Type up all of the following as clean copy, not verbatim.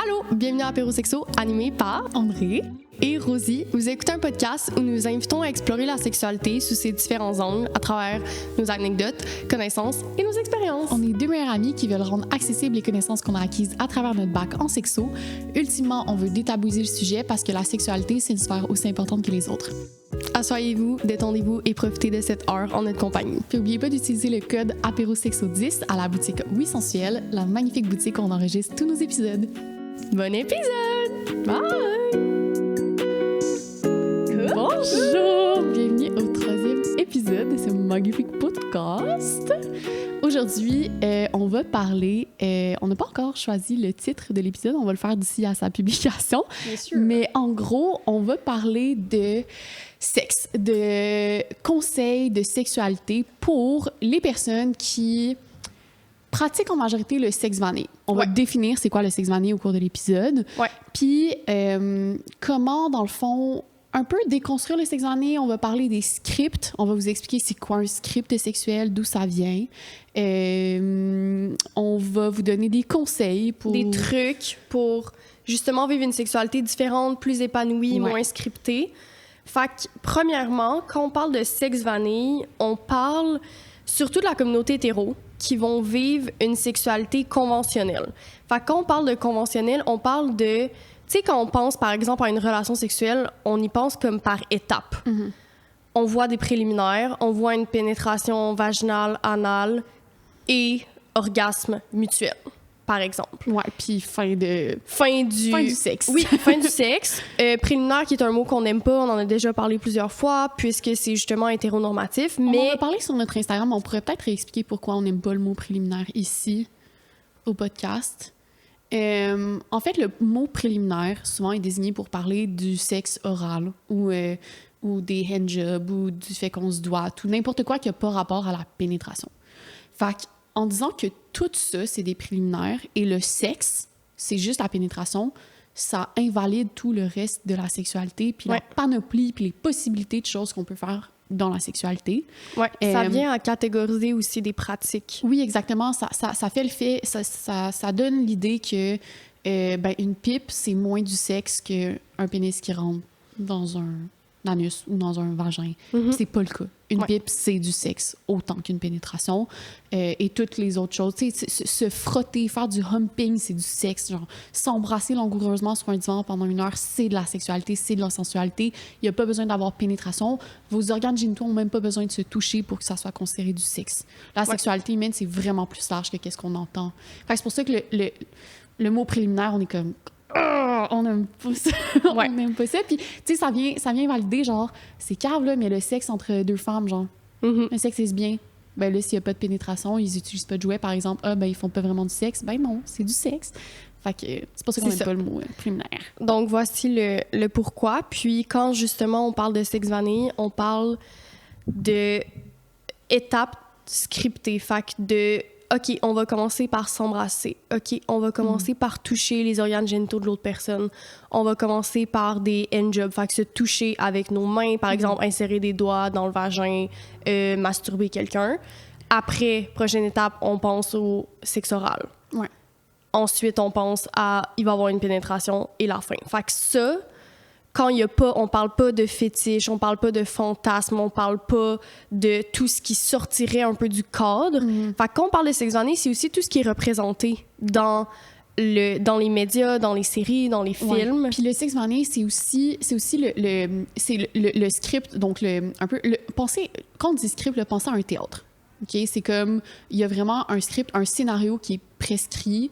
Allô, bienvenue à Apéro Sexo, animé par André et Rosie. Vous écoutez un podcast où nous vous invitons à explorer la sexualité sous ses différents angles à travers nos anecdotes, connaissances et nos expériences. On est deux meilleures amies qui veulent rendre accessibles les connaissances qu'on a acquises à travers notre bac en sexo. Ultimement, on veut détabouiser le sujet parce que la sexualité, c'est une sphère aussi importante que les autres. Asseyez-vous, détendez-vous et profitez de cette heure en notre compagnie. Puis n'oubliez pas d'utiliser le code APEROSEXO10 à la boutique Oui Sensuelle, la magnifique boutique où on enregistre tous nos épisodes. Bon épisode! Bye! Bonjour! Bienvenue au 3e épisode de ce magnifique podcast. Aujourd'hui, on va parler... on n'a pas encore choisi le titre de l'épisode, on va le faire d'ici à sa publication. Bien sûr. Mais en gros, on va parler de sexe, de conseils de sexualité pour les personnes qui pratiquent en majorité le sexe vanné. On va définir c'est quoi le sexe vanné au cours de l'épisode. Ouais. Puis, comment, dans le fond, un peu déconstruire le sexe vanné. On va parler des scripts. On va vous expliquer c'est quoi un script sexuel, d'où ça vient. On va vous donner des conseils pour... Des trucs pour justement vivre une sexualité différente, plus épanouie, moins scriptée. Fait que, premièrement, quand on parle de sexe vanille, on parle surtout de la communauté hétéro qui vont vivre une sexualité conventionnelle. Fait que quand on parle de conventionnel, on parle de... Tu sais, quand on pense, par exemple, à une relation sexuelle, on y pense comme par étapes. Mm-hmm. On voit des préliminaires, on voit une pénétration vaginale, anale et orgasme mutuel, par exemple. Ouais, puis fin du sexe. Oui, fin du sexe. Préliminaire, qui est un mot qu'on n'aime pas, on en a déjà parlé plusieurs fois, puisque c'est justement hétéronormatif, mais... On en a parlé sur notre Instagram, on pourrait peut-être réexpliquer pourquoi on n'aime pas le mot préliminaire ici, au podcast. En fait, le mot préliminaire, souvent, est désigné pour parler du sexe oral ou des handjobs ou du fait qu'on se doite ou n'importe quoi qui n'a pas rapport à la pénétration. Fait en disant que tout ça, c'est des préliminaires et le sexe, c'est juste la pénétration, ça invalide tout le reste de la sexualité, puis la panoplie, puis les possibilités de choses qu'on peut faire dans la sexualité. Ouais, ça vient à catégoriser aussi des pratiques. Oui, exactement. Ça fait le fait... Ça donne l'idée que une pipe, c'est moins du sexe qu'un pénis qui rentre dans un anus ou dans un vagin. Mm-hmm. C'est pas le cas. Une pipe, c'est du sexe autant qu'une pénétration. Et toutes les autres choses. Tu sais, se frotter, faire du humping, c'est du sexe. Genre, s'embrasser langoureusement sur un divan pendant 1 heure, c'est de la sexualité, c'est de la sensualité. Il n'y a pas besoin d'avoir pénétration. Vos organes génitaux n'ont même pas besoin de se toucher pour que ça soit considéré du sexe. La sexualité humaine, c'est vraiment plus large que qu'est-ce qu'on entend. Fait que c'est pour ça que le mot préliminaire, on est comme... on n'aime pas ça. On n'aime pas ça. Puis, tu sais, ça vient valider, genre, c'est cave, là, mais le sexe entre deux femmes, genre, le sexe, c'est bien. Ben là, s'il n'y a pas de pénétration, ils n'utilisent pas de jouets, par exemple. Ah, ben, ils font pas vraiment du sexe. Ben non, c'est du sexe. Fait que c'est pour ça qu'on n'aime pas le mot préliminaire. Donc, voici le pourquoi. Puis, quand, justement, on parle de sexe vanille, on parle de étapes scriptées. Fait que de... OK, on va commencer par s'embrasser. OK, on va commencer par toucher les organes génitaux de l'autre personne. On va commencer par des handjobs, fait que se toucher avec nos mains, par exemple, insérer des doigts dans le vagin, masturber quelqu'un. Après, prochaine étape, on pense au sexe oral. Ouais. Ensuite, on pense à il va y avoir une pénétration et la fin. Fait que ça, quand il y a pas, on parle pas de fétiche, on parle pas de fantasme, on parle pas de tout ce qui sortirait un peu du cadre. Fait que quand on parle de sexe vanille, c'est aussi tout ce qui est représenté dans les médias, dans les séries, dans les films. Puis le sexe vanille, c'est aussi le script, donc pensez, quand on dit script, pensez à un théâtre. OK, c'est comme il y a vraiment un script, un scénario qui est prescrit.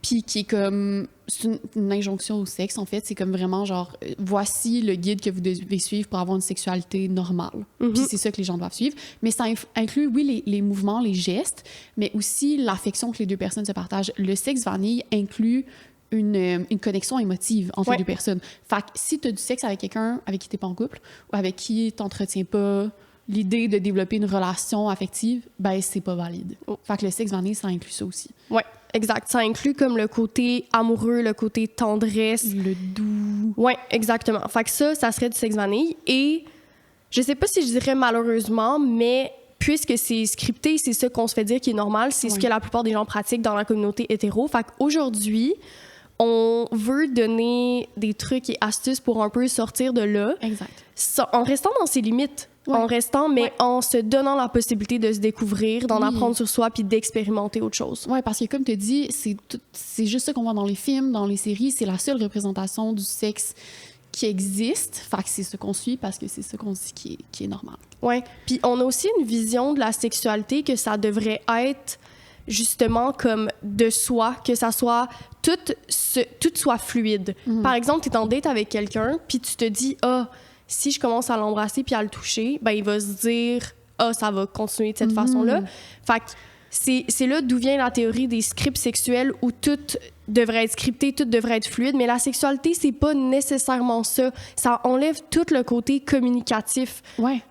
Puis qui est comme... C'est une injonction au sexe, en fait. C'est comme vraiment genre, voici le guide que vous devez suivre pour avoir une sexualité normale. Puis c'est ça que les gens doivent suivre. Mais ça inclut, oui, les mouvements, les gestes, mais aussi l'affection que les deux personnes se partagent. Le sexe vanille inclut une connexion émotive entre les deux personnes. Fait que si tu as du sexe avec quelqu'un avec qui tu n'es pas en couple ou avec qui tu n'entretiens pas l'idée de développer une relation affective, ben c'est pas valide. Fait que le sexe vanille, ça inclut ça aussi. Ouais. Exact. Ça inclut comme le côté amoureux, le côté tendresse. Le doux. Oui, exactement. Fait que ça serait du sexe vanille. Et je sais pas si je dirais malheureusement, mais puisque c'est scripté, c'est ça qu'on se fait dire qui est normal, c'est ce que la plupart des gens pratiquent dans la communauté hétéro. Fait qu'aujourd'hui, on veut donner des trucs et astuces pour un peu sortir de là, Exact. en restant dans ses limites, en restant, mais en se donnant la possibilité de se découvrir, d'en apprendre sur soi, puis d'expérimenter autre chose. Oui, parce que comme tu dis, c'est juste ça qu'on voit dans les films, dans les séries, c'est la seule représentation du sexe qui existe. Fait que c'est ce qu'on suit parce que c'est ce qu'on dit qui est normal. Oui, puis on a aussi une vision de la sexualité que ça devrait être justement comme de soi, que ça soit tout soit fluide. Par exemple, tu es en date avec quelqu'un, puis tu te dis si je commence à l'embrasser puis à le toucher, ben il va se dire ça va continuer de cette façon-là. Fait que c'est là d'où vient la théorie des scripts sexuels où tout devrait être scripté, tout devrait être fluide, mais la sexualité, c'est pas nécessairement ça. Ça enlève tout le côté communicatif. Ouais.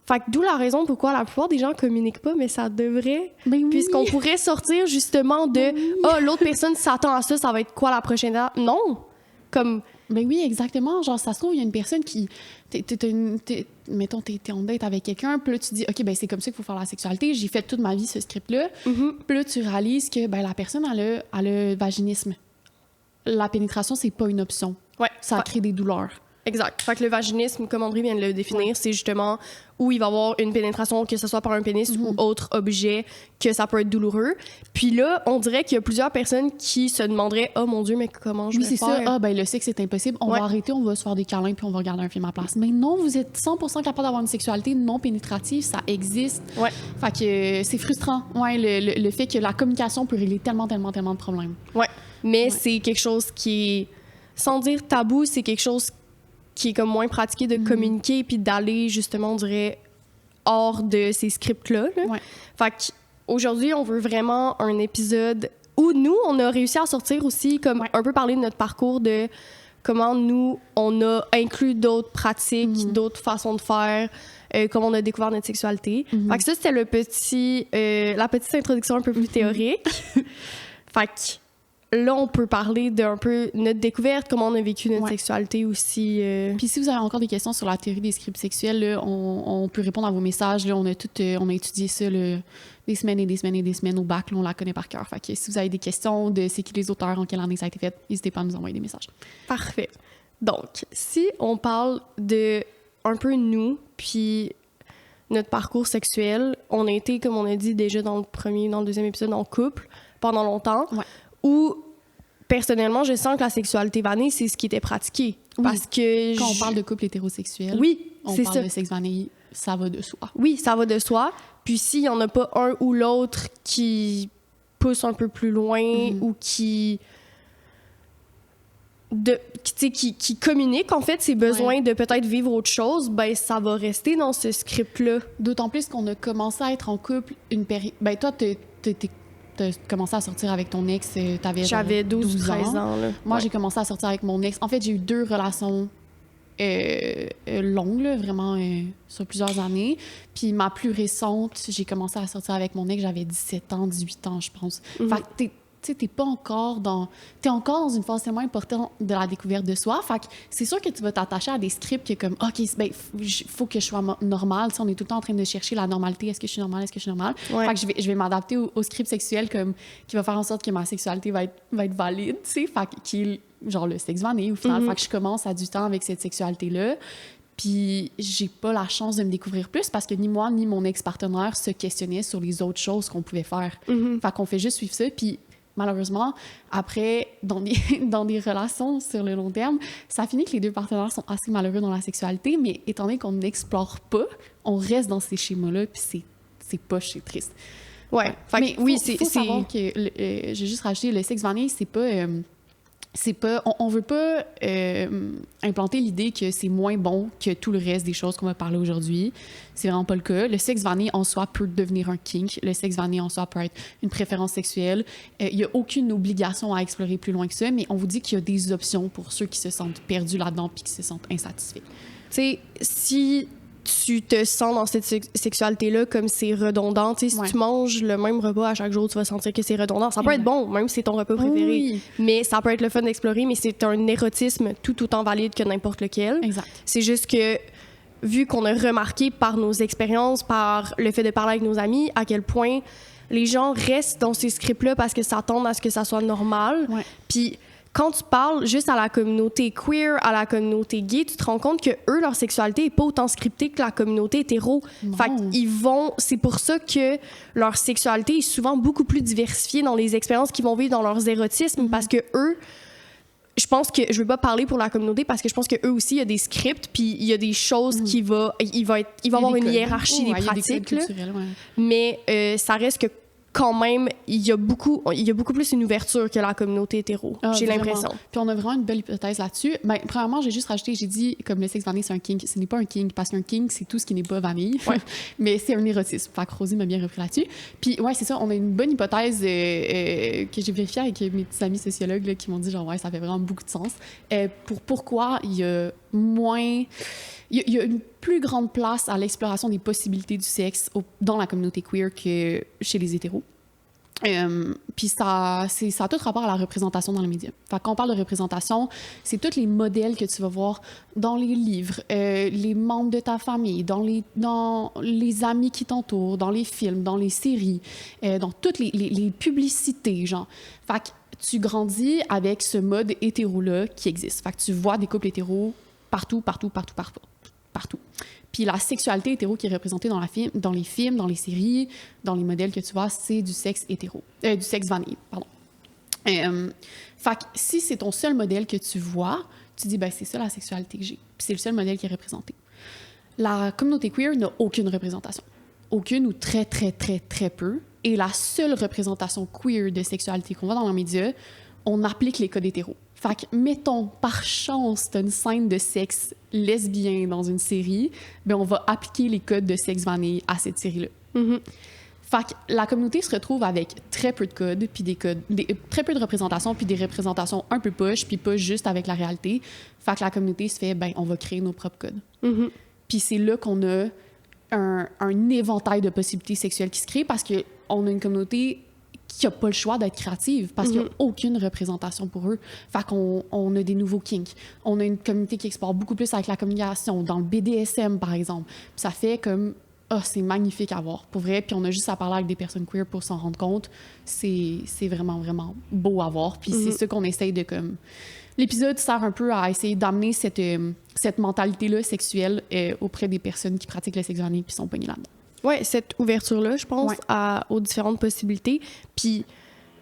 Fait que d'où la raison pourquoi la plupart des gens communiquent pas, mais ça devrait. Ben oui. Puisqu'on pourrait sortir justement de l'autre personne s'attend à ça, ça va être quoi la prochaine étape? Non! Comme. Ben oui, exactement. Genre, ça se trouve, il y a une personne qui... mettons, t'es en date avec quelqu'un, puis là, tu dis, OK, ben c'est comme ça qu'il faut faire la sexualité. J'ai fait toute ma vie ce script-là. Puis là, tu réalises que ben, la personne a le vaginisme. La pénétration, c'est pas une option. Ouais. Ça crée des douleurs. Exact. Fait que le vaginisme, comme André vient de le définir, c'est justement où il va y avoir une pénétration, que ce soit par un pénis ou autre objet, que ça peut être douloureux. Puis là, on dirait qu'il y a plusieurs personnes qui se demanderaient « Oh mon Dieu, mais comment je vais faire? » Oui, c'est ça. Ben le sexe, c'est impossible. On va arrêter, on va se faire des câlins puis on va regarder un film à place. Mais non, vous êtes 100% capable d'avoir une sexualité non pénétrative. Ça existe. Ouais. Fait que c'est frustrant. Ouais, le fait que la communication peut régler tellement de problèmes. Ouais. Mais c'est quelque chose qui est, sans dire tabou, c'est quelque chose qui est comme moins pratiqué de communiquer puis d'aller justement, on dirait, hors de ces scripts-là. Là. Ouais. Fait qu'aujourd'hui, on veut vraiment un épisode où nous, on a réussi à sortir aussi, comme un peu parler de notre parcours, de comment nous, on a inclus d'autres pratiques, d'autres façons de faire, comment on a découvert notre sexualité. Fait que ça, c'était la petite introduction un peu plus théorique. Fait que là, on peut parler d'un peu notre découverte, comment on a vécu notre sexualité aussi. Puis si vous avez encore des questions sur la théorie des scripts sexuels, là, on peut répondre à vos messages. Là, on a étudié ça des semaines et des semaines et des semaines au bac. Là, on la connaît par cœur. Fait que si vous avez des questions de c'est qui les auteurs, en quelle année ça a été fait, n'hésitez pas à nous envoyer des messages. Parfait. Donc, si on parle de un peu nous, puis notre parcours sexuel, on a été, comme on a dit déjà dans le deuxième épisode, en couple pendant longtemps. Ouais. Où, personnellement, je sens que la sexualité vanille, c'est ce qui était pratiqué. Oui. Parce que... Quand on parle de couple hétérosexuel, on c'est parle ça. de sexe vanille, ça va de soi. Oui, ça va de soi. Puis s'il n'y en a pas un ou l'autre qui pousse un peu plus loin ou qui communique, en fait, ses besoins de peut-être vivre autre chose, ben ça va rester dans ce script-là. D'autant plus qu'on a commencé à être en couple une période... Ben toi, t'as commencé à sortir avec ton ex, J'avais 12 ans. Là. Moi, j'ai commencé à sortir avec mon ex. En fait, j'ai eu 2 relations longues, là, vraiment sur plusieurs années. Puis ma plus récente, j'ai commencé à sortir avec mon ex, j'avais 17 ans, 18 ans, je pense. Fait que t'es pas encore dans... T'es encore dans une phase tellement importante de la découverte de soi. Fait que c'est sûr que tu vas t'attacher à des scripts qui est comme, OK, ben, faut que je sois normale. T'sais, on est tout le temps en train de chercher la normalité. Est-ce que je suis normale? Est-ce que je suis normale? Ouais. Fait que je vais m'adapter au script sexuel comme, qui va faire en sorte que ma sexualité va être valide, tu sais. Fait que, qui est genre le sexe vanille, au final. Fait que je commence à du temps avec cette sexualité-là. Puis j'ai pas la chance de me découvrir plus parce que ni moi ni mon ex-partenaire se questionnaient sur les autres choses qu'on pouvait faire. Fait qu'on fait juste suivre ça. Puis malheureusement, après, dans des relations sur le long terme, ça finit que les 2 partenaires sont assez malheureux dans la sexualité, mais étant donné qu'on n'explore pas, on reste dans ces schémas-là, puis c'est poche, c'est triste. Ouais. Mais oui, faut savoir que, j'ai juste rajouté, le sexe vanille, c'est pas on veut pas implanter l'idée que c'est moins bon que tout le reste des choses qu'on va parler aujourd'hui. C'est vraiment pas le cas. Le sexe vanille en soi peut devenir un kink. Le sexe vanille en soi peut être une préférence sexuelle. Il y a aucune obligation à explorer plus loin que ça, mais on vous dit qu'il y a des options pour ceux qui se sentent perdus là-dedans puis qui se sentent insatisfaits. Tu sais, si tu te sens dans cette sexualité-là comme c'est redondant. Tu sais, si tu manges le même repas à chaque jour, tu vas sentir que c'est redondant. Ça peut être bon, même si c'est ton repas préféré. Oui. Mais ça peut être le fun d'explorer, mais c'est un érotisme tout autant valide que n'importe lequel. Exact. C'est juste que, vu qu'on a remarqué par nos expériences, par le fait de parler avec nos amis, à quel point les gens restent dans ces scripts-là parce que s'attendent à ce que ça soit normal. Ouais. Puis, quand tu parles juste à la communauté queer, à la communauté gay, tu te rends compte que eux, leur sexualité est pas autant scriptée que la communauté hétéro. Non. Fait qu'ils vont... C'est pour ça que leur sexualité est souvent beaucoup plus diversifiée dans les expériences qu'ils vont vivre dans leurs érotismes, parce que eux... Je pense que je veux pas parler pour la communauté parce que je pense que eux aussi il y a des scripts puis il y a des choses il va avoir une hiérarchie des pratiques là. Mais ça reste que quand même il y a beaucoup plus une ouverture que la communauté hétéro. J'ai l'impression. Puis on a vraiment une belle hypothèse là-dessus. Ben, premièrement, j'ai juste rajouté, j'ai dit comme le sexe vanille c'est un kink, ce n'est pas un kink parce qu'un kink c'est tout ce qui n'est pas vanille. Ouais. Mais c'est un érotisme. Fait que Rosie m'a bien repris là-dessus. Puis ouais, c'est ça, on a une bonne hypothèse que j'ai vérifiée avec mes petits amis sociologues là, qui m'ont dit genre ouais, ça fait vraiment beaucoup de sens. Pourquoi il y a moins il y a une plus grande place à l'exploration des possibilités du sexe dans la communauté queer que chez les hétéros. Puis ça a tout rapport à la représentation dans les médias. Fait quand on parle de représentation, c'est tous les modèles que tu vas voir dans les livres, les membres de ta famille, dans les amis qui t'entourent, dans les films, dans les séries, dans toutes les publicités, genre. Fait que tu grandis avec ce mode hétéro-là qui existe. Fait que tu vois des couples hétéros partout. Puis la sexualité hétéro qui est représentée dans les films, dans les séries, dans les modèles que tu vois, c'est du sexe hétéro. Du sexe vanille, pardon. Fait que si c'est ton seul modèle que tu vois, tu dis, ben c'est ça la sexualité que j'ai. Puis c'est le seul modèle qui est représenté. La communauté queer n'a aucune représentation. Aucune ou très, très, très, très peu. Et la seule représentation queer de sexualité qu'on voit dans les médias, on applique les codes hétéros. Fait que, mettons, par chance, t'as une scène de sexe lesbien dans une série, ben on va appliquer les codes de sexe vanille à cette série-là. Mm-hmm. Fait que la communauté se retrouve avec très peu de codes, puis très peu de représentations, puis des représentations un peu poches, puis pas juste avec la réalité. Fait que la communauté se fait, ben on va créer nos propres codes. Mm-hmm. Puis c'est là qu'on a un éventail de possibilités sexuelles qui se crée parce qu'on a une communauté qui n'a pas le choix d'être créative parce qu'il n'y a aucune représentation pour eux. Fait qu'on a des nouveaux kinks. On a une communauté qui explore beaucoup plus avec la communication, dans le BDSM, par exemple. Puis ça fait comme... c'est magnifique à voir, pour vrai. Puis on a juste à parler avec des personnes queer pour s'en rendre compte. C'est vraiment, vraiment beau à voir. Puis c'est ça qu'on essaye de comme... L'épisode sert un peu à essayer d'amener cette mentalité-là sexuelle auprès des personnes qui pratiquent le sexe vanille puis sont pognées là-dedans. Oui, cette ouverture-là, je pense, aux différentes possibilités. Puis,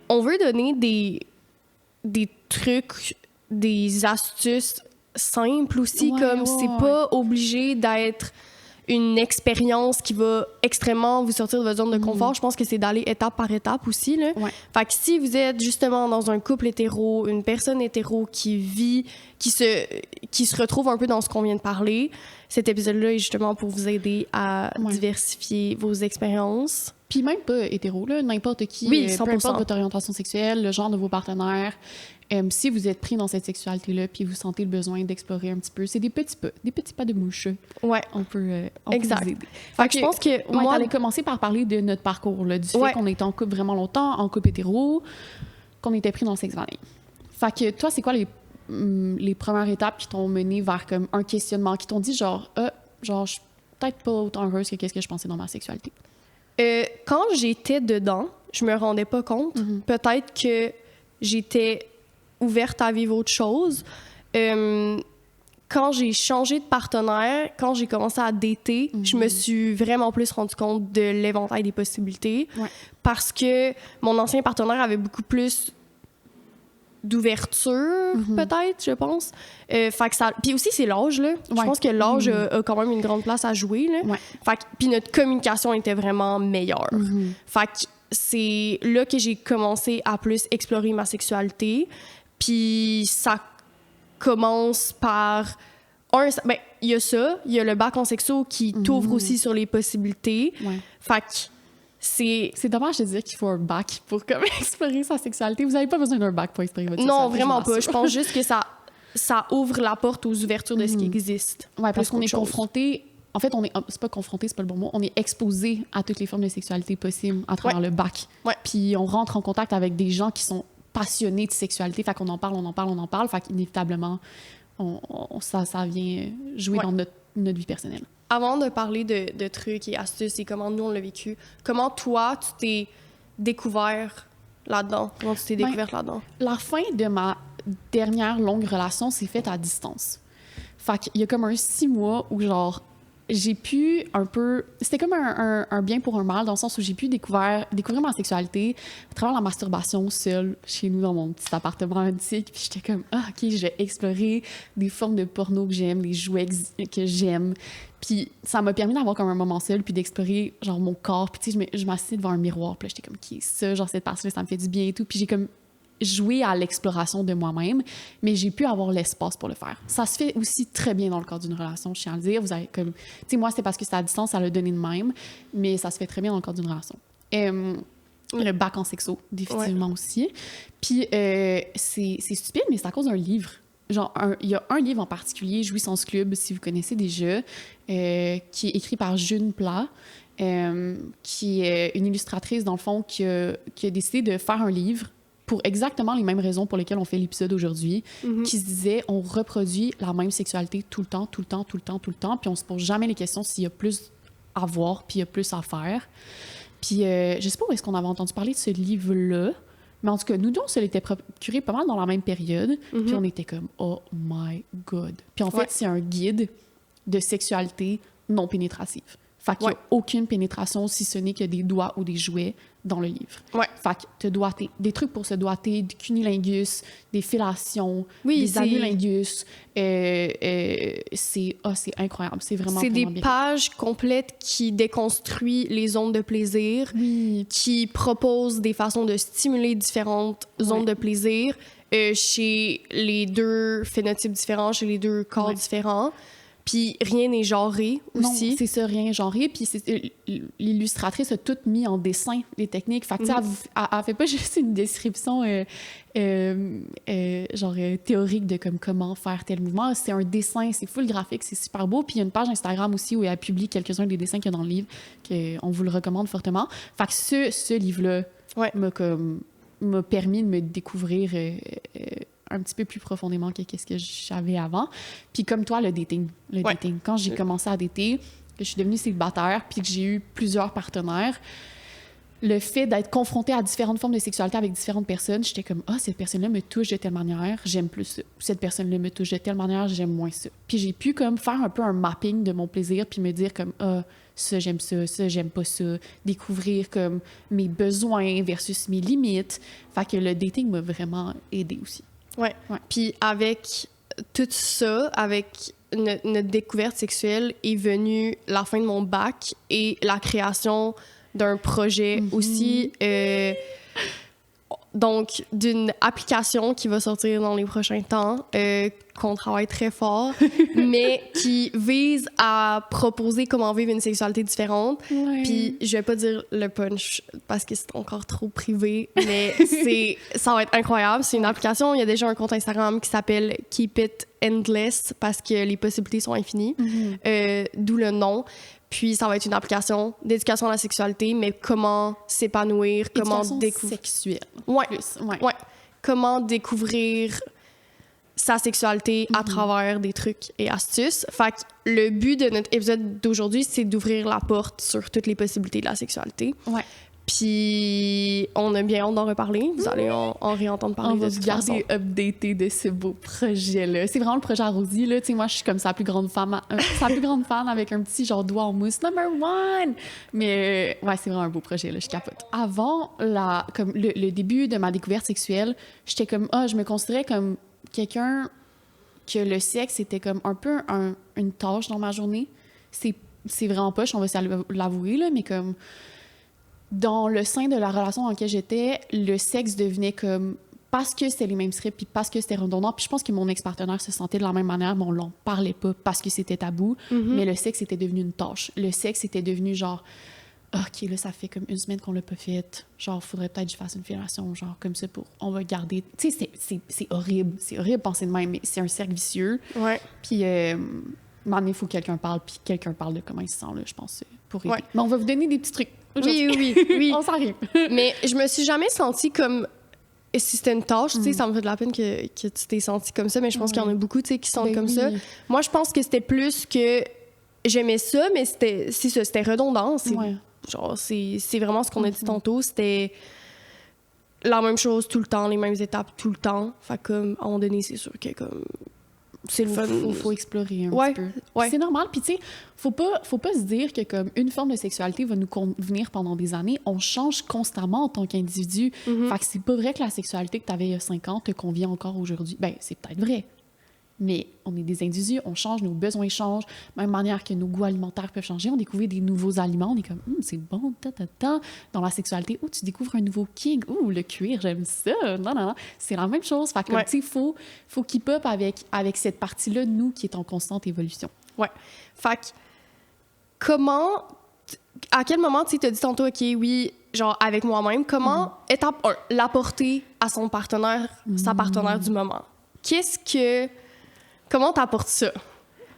on veut donner des trucs, des astuces simples aussi, c'est pas obligé d'être une expérience qui va extrêmement vous sortir de votre zone de confort. Je pense que c'est d'aller étape par étape aussi, là. Ouais. Fait que si vous êtes justement dans un couple hétéro, une personne hétéro qui vit, qui se retrouve un peu dans ce qu'on vient de parler, cet épisode-là est justement pour vous aider à diversifier vos expériences. Puis même pas hétéro, là, n'importe qui, peu importe votre orientation sexuelle, le genre de vos partenaires, si vous êtes pris dans cette sexualité-là puis vous sentez le besoin d'explorer un petit peu, c'est des petits pas de mouche. Ouais. On peut vous aider. Fait que je pense que moi... t'allais commencer par parler de notre parcours, là, du fait qu'on était en couple vraiment longtemps, en couple hétéro, qu'on était pris dans le sexe vanille. Fait que toi, c'est quoi les premières étapes qui t'ont mené vers comme un questionnement, qui t'ont dit genre je suis peut-être pas autant heureuse que qu'est-ce que je pensais dans ma sexualité? Quand j'étais dedans, je me rendais pas compte. Peut-être que j'étais ouverte à vivre autre chose. Quand j'ai changé de partenaire, quand j'ai commencé à dater, je me suis vraiment plus rendu compte de l'éventail des possibilités parce que mon ancien partenaire avait beaucoup plus d'ouverture, peut-être, je pense. Fait que ça... Puis aussi, c'est l'âge, là. Je pense que l'âge a quand même une grande place à jouer, là. Fait que... Puis notre communication était vraiment meilleure. Fait que c'est là que j'ai commencé à plus explorer ma sexualité. Puis ça commence par... Ben, il y a ça. Il y a le bac en sexo qui t'ouvre aussi sur les possibilités. Fait que c'est dommage de dire qu'il faut un bac pour comme explorer sa sexualité. Vous n'avez pas besoin d'un bac pour explorer votre sexualité. Non, vraiment pas. Je pense juste que ça ouvre la porte aux ouvertures de ce qui existe. Oui, parce qu'on est confronté... En fait, c'est pas confronté, c'est pas le bon mot. On est exposé à toutes les formes de sexualité possibles à travers le bac. Puis on rentre en contact avec des gens qui sont passionnés de sexualité. Fait qu'on en parle. Fait qu'inévitablement, ça vient jouer dans notre vie personnelle. Avant de parler de trucs et astuces et comment nous, on l'a vécu, comment toi, tu t'es découvert là-dedans? Comment tu t'es découverte là-dedans? La fin dernière longue relation s'est faite à distance. Fait qu'il y a comme un 6 mois où, genre, j'ai pu un peu... C'était comme un bien pour un mal, dans le sens où j'ai pu découvrir ma sexualité à travers la masturbation seule, chez nous, dans mon petit appartement antique. Puis j'étais comme, ah, OK, je vais explorer des formes de porno que j'aime, des jouets que j'aime. Puis ça m'a permis d'avoir comme un moment seul, puis d'explorer, genre, mon corps. Puis tu sais, je m'assieds devant un miroir, puis là, j'étais comme, OK, ça, genre, cette partie-là, ça me fait du bien et tout. Puis j'ai comme jouer à l'exploration de moi-même, mais j'ai pu avoir l'espace pour le faire. Ça se fait aussi très bien dans le cadre d'une relation, je tiens à le dire. Vous avez comme... Tu sais, moi, c'est parce que c'est à distance, ça l'a donné de même, mais ça se fait très bien dans le cadre d'une relation. Le bac en sexo, définitivement aussi. Puis, c'est stupide, mais c'est à cause d'un livre. Genre, il y a un livre en particulier, Jouissance Club, si vous connaissez déjà, qui est écrit par June Plat, qui est une illustratrice, dans le fond, qui a décidé de faire un livre pour exactement les mêmes raisons pour lesquelles on fait l'épisode aujourd'hui, qui se disait, on reproduit la même sexualité tout le temps, puis on se pose jamais les questions s'il y a plus à voir, puis il y a plus à faire. Puis je sais pas où est-ce qu'on avait entendu parler de ce livre-là, mais en tout cas, nous deux, on se l'était procuré pas mal dans la même période, puis on était comme, oh my God. Puis en fait, c'est un guide de sexualité non pénétrative. Fait qu'il n'y a aucune pénétration, si ce n'est que des doigts ou des jouets dans le livre. Fait que te doigter, des trucs pour se doigter, du cunilingus, des fellations, des anulingus. C'est incroyable. C'est vraiment C'est des bien. pages complètes qui déconstruisent les zones de plaisir, qui proposent des façons de stimuler différentes zones de plaisir chez les deux phénotypes différents, chez les deux corps différents. Puis rien n'est genré aussi. Non, c'est ça, rien genré. Puis l'illustratrice a tout mis en dessin, les techniques. Fait que, elle fait pas juste une description théorique de comme, comment faire tel mouvement. C'est un dessin, c'est full graphique, c'est super beau. Puis il y a une page Instagram aussi où elle publie quelques-uns des dessins qu'il y a dans le livre, qu'on vous le recommande fortement. Fait que ce livre-là m'a permis de me découvrir... un petit peu plus profondément que qu'est-ce que j'avais avant. Puis comme toi, le dating. Quand j'ai commencé à dater, que je suis devenue célibataire, puis que j'ai eu plusieurs partenaires, le fait d'être confrontée à différentes formes de sexualité avec différentes personnes, j'étais comme, cette personne-là me touche de telle manière, j'aime plus ça. Cette personne-là me touche de telle manière, j'aime moins ça. Puis j'ai pu comme faire un peu un mapping de mon plaisir, puis me dire comme, ça, j'aime pas ça. Découvrir comme mes besoins versus mes limites. Fait que le dating m'a vraiment aidée aussi. Ouais. Puis avec tout ça, avec notre découverte sexuelle, est venue la fin de mon bac et la création d'un projet aussi. Donc, d'une application qui va sortir dans les prochains temps, qu'on travaille très fort, mais qui vise à proposer comment vivre une sexualité différente. Puis, je vais pas dire le punch parce que c'est encore trop privé, mais ça va être incroyable. C'est une application, il y a déjà un compte Instagram qui s'appelle Keep It Endless parce que les possibilités sont infinies, d'où le nom. Puis, ça va être une application d'éducation à la sexualité, mais comment s'épanouir, comment découvrir... sexuelle. Ouais. Comment découvrir sa sexualité à travers des trucs et astuces. Fait que le but de notre épisode d'aujourd'hui, c'est d'ouvrir la porte sur toutes les possibilités de la sexualité. Puis, on a bien hâte d'en reparler. Vous allez en réentendre parler. On va se garder updaté de ce beau projet-là. C'est vraiment le projet à Rosie, là. Tu sais, moi, je suis comme sa plus grande fan avec un petit genre doigt en mousse. Number one! Mais, c'est vraiment un beau projet, là. Je capote. Avant comme le début de ma découverte sexuelle, j'étais comme, je me considérais comme quelqu'un que le sexe était comme un peu une tâche dans ma journée. C'est vraiment poche, on va l'avouer, là, mais comme... Dans le sein de la relation dans laquelle j'étais, le sexe devenait comme... Parce que c'était les mêmes scripts, puis parce que c'était redondant. Puis je pense que mon ex-partenaire se sentait de la même manière, mais on n'en parlait pas parce que c'était tabou. Mais le sexe était devenu une tâche. Le sexe était devenu genre... OK, là, ça fait comme une semaine qu'on l'a pas fait. Genre, faudrait peut-être que je fasse une fellation, genre, comme ça, on va garder... Tu sais, c'est horrible. C'est horrible de penser de même, mais c'est un cercle vicieux. Puis, maintenant, il faut que quelqu'un parle, puis quelqu'un parle de comment il se sent, là, je pense, pour aider. Mais on va vous donner des petits trucs. Oui. On s'arrive. Mais je me suis jamais sentie comme... Si c'était une tâche, tu sais, ça me fait de la peine que tu t'es sentie comme ça, mais je pense qu'il y en a beaucoup, tu sais, qui sentent comme ça. Moi, je pense que c'était plus que j'aimais ça, mais c'était redondant. Genre, c'est vraiment ce qu'on a dit tantôt. C'était... la même chose tout le temps, les mêmes étapes tout le temps. Fait que, comme, à un moment donné, c'est sûr que, comme, c'est le fun. Faut explorer un petit peu. Ouais. C'est normal. Puis, tu sais, faut pas se dire que, comme, une forme de sexualité va nous convenir pendant des années. On change constamment en tant qu'individu. Fait que c'est pas vrai que la sexualité que t'avais il y a 5 ans te convient encore aujourd'hui. Ben, c'est peut-être vrai. Mais on est des individus, on change, nos besoins changent. Même manière que nos goûts alimentaires peuvent changer. On découvre des nouveaux aliments. On est comme, c'est bon, Dans la sexualité, tu découvres un nouveau king. Le cuir, j'aime ça. Non. C'est la même chose. Fait que, tu sais, faut keep up avec cette partie-là de nous qui est en constante évolution. Ouais. Fait que, à quel moment, tu t'as dit tantôt, OK, oui, genre, avec moi-même, comment, étape 1, l'apporter à son partenaire, sa partenaire du moment? Comment t'apportes ça?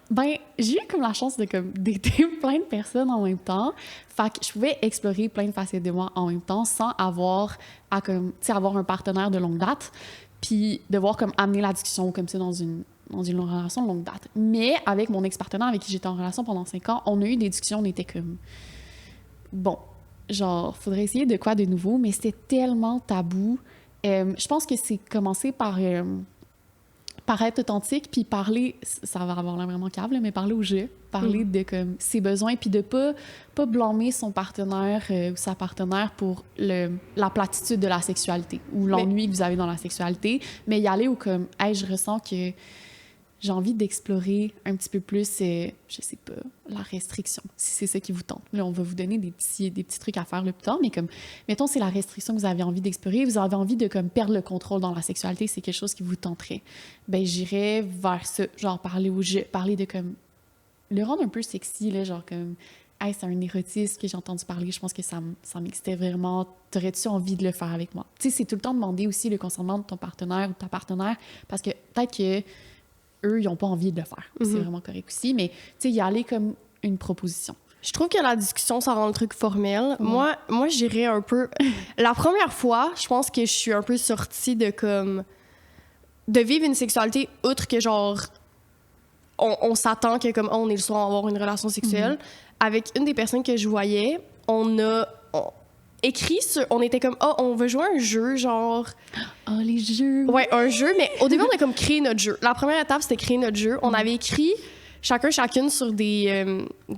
Ben, j'ai eu comme la chance de d'aider plein de personnes en même temps. Fait que je pouvais explorer plein de facettes de moi en même temps sans avoir à avoir un partenaire de longue date, puis devoir comme amener la discussion comme ça dans une relation de longue date. Mais avec mon ex-partenaire avec qui j'étais en relation pendant 5 ans, on a eu des discussions, on était comme bon, genre faudrait essayer de quoi de nouveau, mais c'était tellement tabou. Je pense que c'est commencé par être authentique, puis parler, ça va avoir l'air vraiment cave, mais parler au jeu, parler de comme ses besoins, puis de pas blâmer son partenaire ou sa partenaire pour la platitude de la sexualité ou l'ennui que vous avez dans la sexualité, mais y aller où comme, hey, je ressens que j'ai envie d'explorer un petit peu plus, je sais pas, la restriction, si c'est ça qui vous tente. Là, on va vous donner des petits trucs à faire le plus tard, mais comme, mettons, c'est la restriction que vous avez envie d'explorer, vous avez envie de comme perdre le contrôle dans la sexualité, c'est quelque chose qui vous tenterait. Ben, j'irais vers ça, genre parler au jeu, parler de comme, le rendre un peu sexy, là, genre comme, hey, c'est un érotisme que j'ai entendu parler, je pense que ça m'excitait vraiment, t'aurais-tu envie de le faire avec moi? Tu sais, c'est tout le temps demander aussi le consentement de ton partenaire ou de ta partenaire, parce que peut-être que eux, ils n'ont pas envie de le faire. C'est vraiment correct aussi. Mais, tu sais, y aller comme une proposition. Je trouve que la discussion, ça rend le truc formel. Moi, j'irais un peu... La première fois, je pense que je suis un peu sortie de vivre une sexualité outre que, genre, on s'attend que, comme, on est le soir à avoir une relation sexuelle. Avec une des personnes que je voyais, on était comme, on veut jouer un jeu, genre... les jeux! Ouais, un jeu, mais au début, on a comme créé notre jeu. La première étape, c'était créer notre jeu. On avait écrit chacune sur des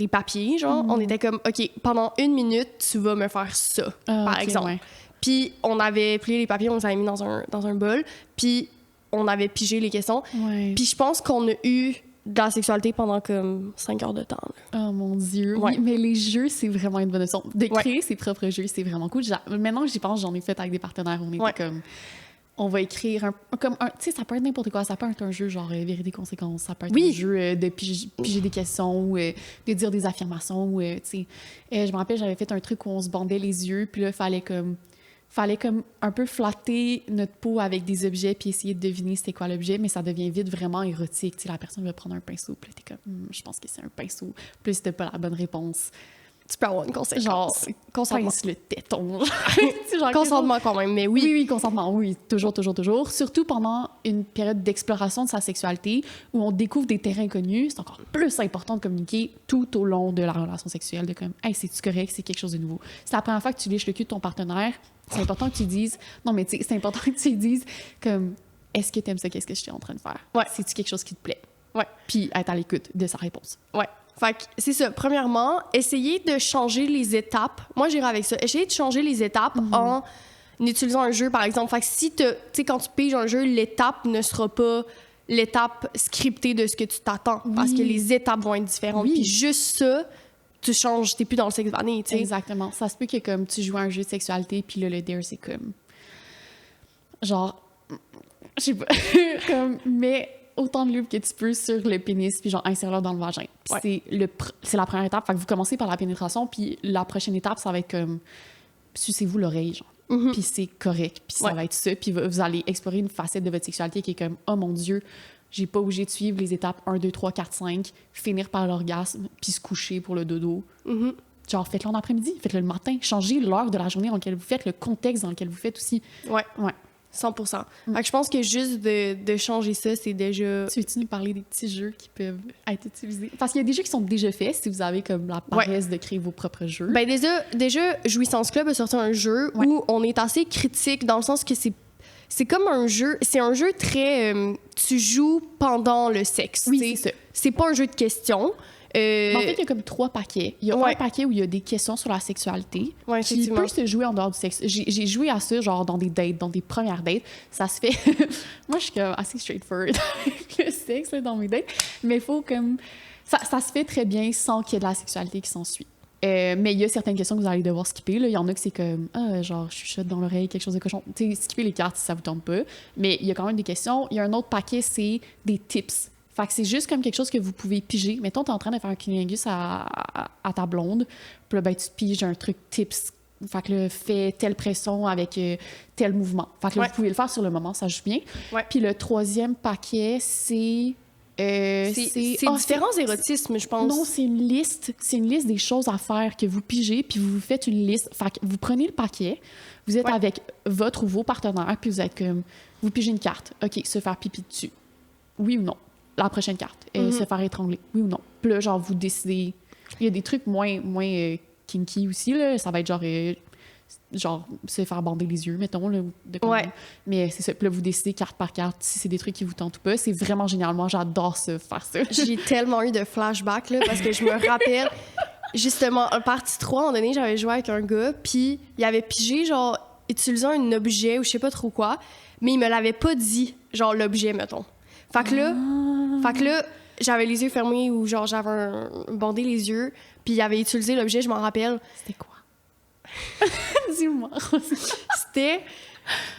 papiers, genre. On était comme, OK, pendant 1 minute, tu vas me faire ça, par exemple. Ouais. Puis on avait plié les papiers, on les avait mis dans un bol, puis on avait pigé les questions. Ouais. Puis je pense qu'on a eu de la sexualité pendant comme 5 heures de temps. Là. Oh mon Dieu! Ouais. Oui, mais les jeux, c'est vraiment une bonne leçon. De créer ses propres jeux, c'est vraiment cool. Maintenant que j'y pense, j'en ai fait avec des partenaires. On était comme... On va écrire tu sais, ça peut être n'importe quoi. Ça peut être un jeu genre vérité-conséquence. Ça peut être un jeu de piger des questions ou de dire des affirmations. Ou, tu sais, je me rappelle, j'avais fait un truc où on se bandait les yeux, puis là, fallait comme un peu flatter notre peau avec des objets puis essayer de deviner c'était quoi l'objet, mais ça devient vite vraiment érotique. Tu sais, la personne va prendre un pinceau, puis là, t'es comme, je pense que c'est un pinceau. Puis c'était pas la bonne réponse. Tu peux avoir une conséquence. Genre, consentement. Pince le téton. Consentement quand même, mais oui. Oui, consentement, oui. Toujours. Surtout pendant une période d'exploration de sa sexualité où on découvre des terrains inconnus, c'est encore plus important de communiquer tout au long de la relation sexuelle, de comme, hey, c'est-tu correct, c'est quelque chose de nouveau. C'est la première fois que tu lèches le cul de ton partenaire, c'est important que tu dises, non, mais tu sais, c'est important que tu dises, comme, est-ce que t'aimes ça, qu'est-ce que je suis en train de faire? Ouais. C'est-tu quelque chose qui te plaît? Ouais. Puis être à l'écoute de sa réponse. Ouais. Fait que c'est ça. Premièrement, essayer de changer les étapes. Moi, j'irai avec ça. Essayer de changer les étapes en utilisant un jeu, par exemple. Fait que si tu sais, quand tu piges un jeu, l'étape ne sera pas l'étape scriptée de ce que tu t'attends. Parce que les étapes vont être différentes. Puis juste ça, tu changes. T'es plus dans le sexe vanille, tu sais. Exactement. Ça se peut que comme tu joues à un jeu de sexualité, puis là, le dare, c'est comme... Genre... Je sais pas. Mais... autant de lube que tu peux sur le pénis, puis genre insère-le dans le vagin. Puis c'est la première étape. Fait que vous commencez par la pénétration, puis la prochaine étape, ça va être comme sucez-vous l'oreille, genre. Puis c'est correct, puis ça va être ça. Puis vous allez explorer une facette de votre sexualité qui est comme oh mon Dieu, j'ai pas obligé de suivre les étapes 1, 2, 3, 4, 5, finir par l'orgasme, puis se coucher pour le dodo. Genre, faites-le en après-midi, faites-le le matin, changez l'heure de la journée dans laquelle vous faites, le contexte dans lequel vous faites aussi. Ouais. 100%. Fait que je pense que juste de changer ça, c'est déjà... Tu veux-tu nous parler des petits jeux qui peuvent être utilisés? Parce qu'il y a des jeux qui sont déjà faits si vous avez comme la paresse de créer vos propres jeux. Ben déjà Jouissance Club a sorti un jeu où on est assez critique dans le sens que c'est comme un jeu... C'est un jeu très... tu joues pendant le sexe. Oui, c'est ça. C'est pas un jeu de questions. En fait, il y a comme 3 paquets. Il y a un paquet où il y a des questions sur la sexualité qui peut se jouer en dehors du sexe. J'ai joué à ça, genre, dans des dates, dans des premières dates. Ça se fait... Moi, je suis comme assez straightforward avec le sexe, là, dans mes dates. Mais il faut comme... Ça se fait très bien sans qu'il y ait de la sexualité qui s'ensuit. Mais il y a certaines questions que vous allez devoir skipper. Là. Il y en a que c'est comme, genre, je chuchote dans l'oreille, quelque chose de cochon. Tu sais, skipper les cartes si ça vous tente pas. Mais il y a quand même des questions. Il y a un autre paquet, c'est des tips. Fait que c'est juste comme quelque chose que vous pouvez piger. Mettons, t'es en train de faire un cunnilingus à ta blonde, puis là, ben, tu te piges un truc tips. Fait que là, fais telle pression avec tel mouvement. Fait que là, vous pouvez le faire sur le moment, ça joue bien. Ouais. Puis le 3e paquet, c'est différents érotismes, je pense. Non, c'est une liste. C'est une liste des choses à faire que vous pigez, puis vous faites une liste. Fait que vous prenez le paquet, vous êtes avec votre ou vos partenaires, puis vous êtes comme... Vous pigez une carte. OK, se faire pipi dessus. Oui ou non? La prochaine carte. Se faire étrangler. Oui ou non? Puis là, genre, vous décidez... Il y a des trucs moins kinky aussi, là. Ça va être genre se faire bander les yeux, mettons. Là, mais c'est ça. Puis là, vous décidez carte par carte si c'est des trucs qui vous tentent ou pas. C'est vraiment génial. Moi, j'adore ça, faire ça. J'ai tellement eu de flashbacks, là, parce que je me rappelle... Justement, en partie 3, à un moment donné, j'avais joué avec un gars, puis il avait pigé, genre, utilisant un objet ou je sais pas trop quoi, mais il me l'avait pas dit, genre, l'objet, mettons. Fait que là, j'avais les yeux fermés ou genre j'avais bandé les yeux, puis il avait utilisé l'objet, je m'en rappelle. C'était quoi? Dis-moi. C'était, tu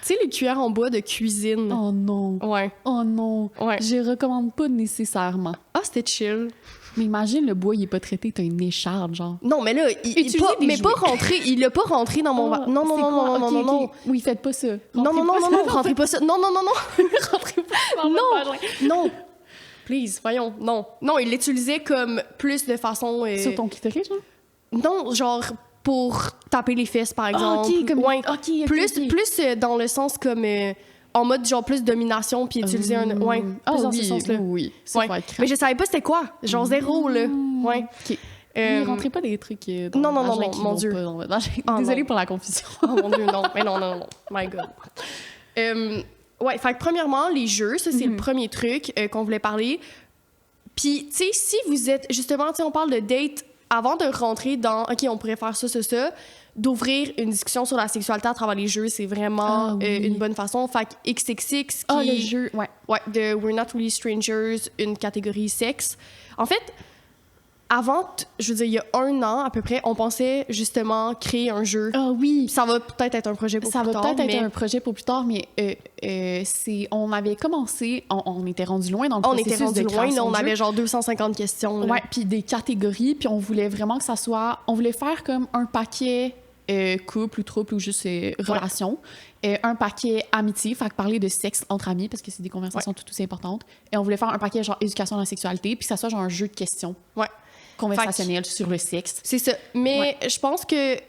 sais, les cuillères en bois de cuisine. Oh non. Ouais. Oh non. Ouais. Je recommande pas nécessairement. Ah, c'était chill. Mais imagine, le bois, il est pas traité, t'as une écharpe, genre. Non, mais là, il l'a pas rentré dans mon... Non. Oui, faites pas ça. Rentrez pas ça. Non. Rentrez pas dans mon vagin. Non. Please, voyons, non. Non, il l'utilisait comme plus de façon... Sur ton clitoris, genre? Non, genre pour taper les fesses, par exemple. OK, comme... Plus dans le sens comme... en mode genre plus domination, puis utiliser un... Ouais, plus dans ce sens-là. Oui, ça va être crap. Mais je savais pas c'était quoi. Genre zéro, là. Ouais. OK. Ne rentrez pas des trucs non, mon Dieu. Désolée pour la confusion. Oh mon Dieu, non. Mais non. My God. Ouais, fait que premièrement, les jeux, ça, c'est le premier truc qu'on voulait parler. Puis, tu sais, si vous êtes... Justement, tu sais, on parle de date avant de rentrer dans... OK, on pourrait faire ça, d'ouvrir une discussion sur la sexualité à travers les jeux, c'est vraiment une bonne façon. Fait que XXX, qui le jeu, ouais, de We're Not Really Strangers, une catégorie sexe. En fait... Avant, je veux dire, il y a 1 an à peu près, on pensait justement créer un jeu. Ah oui! Ça va peut-être être un projet pour plus tard. Ça va peut-être être un projet pour plus tard, mais on avait commencé, on était rendu loin dans le processus de création. On était rendu loin, on avait genre 250 questions. Ouais, puis des catégories, puis on voulait vraiment que ça soit... On voulait faire comme un paquet couple ou trouble ou juste relation. Un paquet amitié, fait que parler de sexe entre amis, parce que c'est des conversations tout aussi importantes. Et on voulait faire un paquet genre éducation à la sexualité, puis que ça soit genre un jeu de questions. Ouais. Conversationnel sur le sexe. C'est ça. Mais je pense que, tu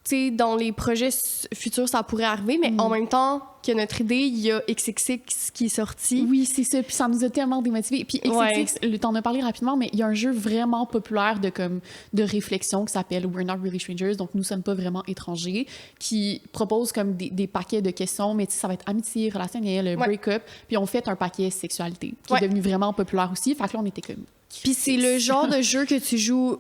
sais, dans les projets futurs, ça pourrait arriver, mais en même temps que notre idée, il y a XXX qui est sorti. Oui, c'est ça. Puis ça nous a tellement démotivés. Puis XXX, t'en as parlé rapidement, mais il y a un jeu vraiment populaire de réflexion qui s'appelle We're Not Really Strangers, donc nous sommes pas vraiment étrangers, qui propose comme des paquets de questions, mais ça va être amitié, relationnel, break-up, puis on fait un paquet sexualité, qui est devenu vraiment populaire aussi. Fait que là, on était comme... Puis c'est le genre de jeu que tu joues,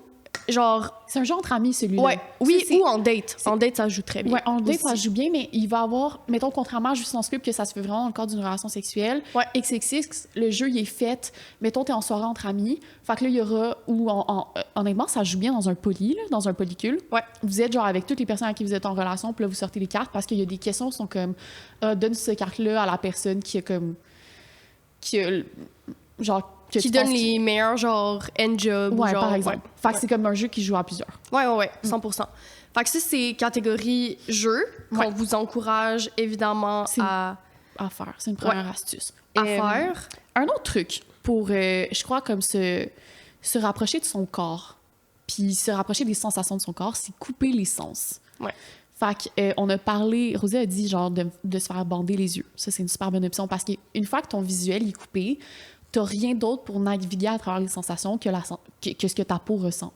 genre... C'est un jeu entre amis, celui-là. Ouais, oui, ou en date. En date, ça joue très bien. Ouais, en date, ça joue bien, mais il va avoir... Mettons, contrairement à Jouissance Club, que ça se fait vraiment dans le cadre d'une relation sexuelle, XXX, le jeu, il est fait... Mettons, t'es en soirée entre amis, fait que là, il y aura... honnêtement, ça joue bien dans un poly, là, dans un polycule. Ouais. Vous êtes, genre, avec toutes les personnes avec qui vous êtes en relation, puis là, vous sortez les cartes, parce qu'il y a des questions qui sont comme... donne cette carte-là à la personne qui a comme... qui donne les meilleurs, genre, end-job. Ouais, genre, par exemple. Fait que c'est comme un jeu qui joue à plusieurs. Ouais, 100%. Fait que ça, c'est catégorie jeu qu'on vous encourage, évidemment, à faire. C'est une première astuce. À faire. Un autre truc pour, je crois, comme se rapprocher de son corps, puis se rapprocher des sensations de son corps, c'est couper les sens. Ouais. Fait on a parlé, Rosie a dit genre de se faire bander les yeux. Ça, c'est une super bonne option parce qu'une fois que ton visuel est coupé, t'as rien d'autre pour naviguer à travers les sensations que ce que ta peau ressent.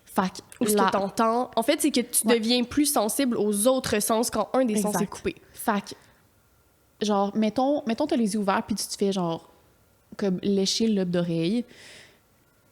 Fait Ou ce que t'entends. En fait, c'est que tu deviens plus sensible aux autres sens quand un des sens est coupé. Fait que, genre, mettons t'as les yeux ouverts puis tu te fais genre comme lécher le lobe d'oreille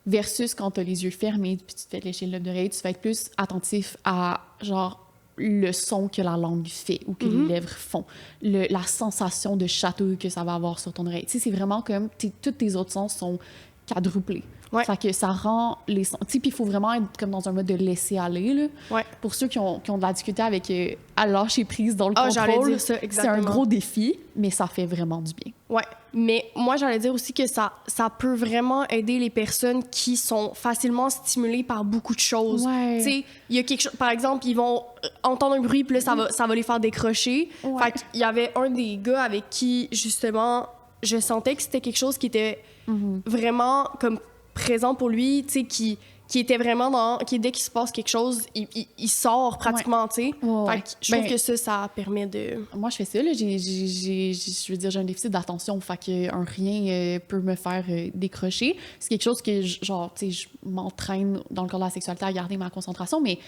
versus quand t'as les yeux fermés puis tu te fais lécher le lobe d'oreille, tu vas être plus attentif à genre le son que la langue fait ou que les lèvres font, la sensation de chatouille que ça va avoir sur ton oreille. Tu sais, c'est vraiment comme tous tes autres sens sont quadruplés. Ouais. Fait que ça rend les sons... Tu sais, puis il faut vraiment être comme dans un mode de laisser aller, là. Ouais. Pour ceux qui ont de la difficulté avec à lâcher prise dans le j'allais contrôle, dire ça, c'est un exactement. gros défi, mais ça fait vraiment du bien. Ouais, mais moi, j'allais dire aussi que ça peut vraiment aider les personnes qui sont facilement stimulées par beaucoup de choses. Ouais. Tu sais, il y a quelque chose... Par exemple, ils vont entendre un bruit, puis là, ça va les faire décrocher. Ouais. Fait qu'il y avait un des gars avec qui, justement, je sentais que c'était quelque chose qui était vraiment comme présent pour lui, tu sais, qui était vraiment dans... dès qu'il se passe quelque chose, il sort pratiquement, tu sais. Ouais. Fait que je trouve que ça permet de... Moi, je fais ça, là. Je veux dire, j'ai un déficit d'attention, fait qu'un rien peut me faire décrocher. C'est quelque chose que, genre, tu sais, je m'entraîne dans le cadre de la sexualité à garder ma concentration, mais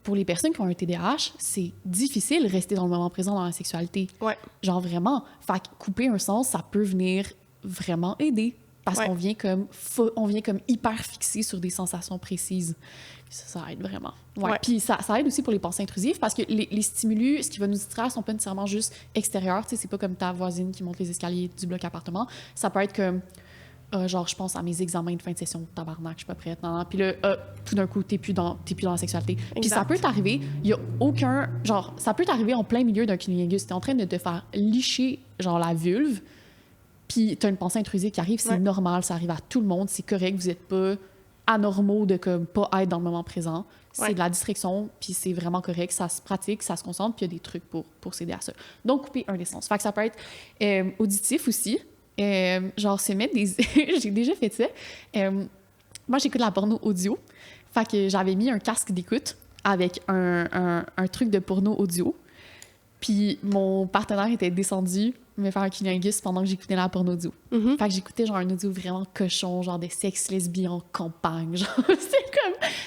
pour les personnes qui ont un TDAH, c'est difficile de rester dans le moment présent dans la sexualité. Ouais. Genre, vraiment. Fait que couper un sens, ça peut venir vraiment aider. Parce qu'on vient comme hyper fixé sur des sensations précises. Ça aide vraiment. Ouais. Puis ça aide aussi pour les pensées intrusives parce que les stimulus, ce qui va nous distraire, sont pas nécessairement juste extérieurs. Tu sais, c'est pas comme ta voisine qui monte les escaliers du bloc appartement. Ça peut être comme, genre, je pense à mes examens de fin de session, tabarnak, je suis pas prête. Non. Puis là, tout d'un coup, t'es plus dans la sexualité. Puis ça peut t'arriver, il y a aucun... Genre, ça peut t'arriver en plein milieu d'un cunnilingus. T'es en train de te faire licher, genre, la vulve. Puis t'as une pensée intrusive qui arrive, c'est normal, ça arrive à tout le monde, c'est correct, vous êtes pas anormaux de comme pas être dans le moment présent. C'est de la distraction, puis c'est vraiment correct, ça se pratique, ça se concentre, puis il y a des trucs pour s'aider à ça. Donc, couper un des sens. Fait que ça peut être auditif aussi, genre se mettre des... J'ai déjà fait ça. Moi, j'écoute la porno audio, fait que j'avais mis un casque d'écoute avec un truc de porno audio, puis mon partenaire était descendu me faire un cunnilingus pendant que j'écoutais la porno audio. Fait que j'écoutais genre un audio vraiment cochon, genre des sex lesbiens en campagne. Genre,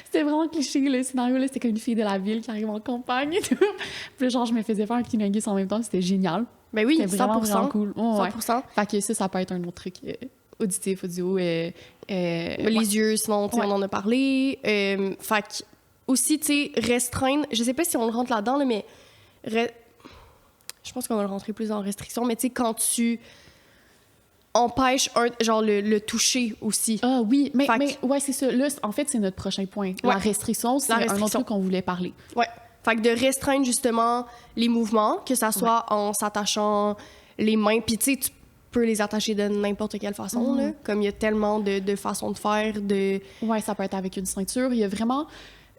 c'était vraiment cliché, le scénario, là. C'était comme une fille de la ville qui arrive en campagne et tout. Puis genre, je me faisais faire un cunnilingus en même temps, c'était génial. Ben oui, c'était vraiment, 100%. vraiment cool. Oh, 100%. Fait que ça peut être un autre truc auditif, audio. Les yeux, sinon, on en a parlé. Fait que aussi, tu sais, restreindre, je sais pas si on le rentre là-dedans, là, mais je pense qu'on va le rentrer plus en restriction, mais tu sais, quand tu empêches genre le toucher aussi. Ah oui, mais ouais, c'est ça. Là, en fait, c'est notre prochain point. La restriction, c'est un autre truc qu'on voulait parler. Ouais. Fait que de restreindre justement les mouvements, que ça soit en s'attachant les mains, puis tu sais, tu peux les attacher de n'importe quelle façon, là. Comme il y a tellement de façons de faire, Ouais, ça peut être avec une ceinture. Il y a vraiment...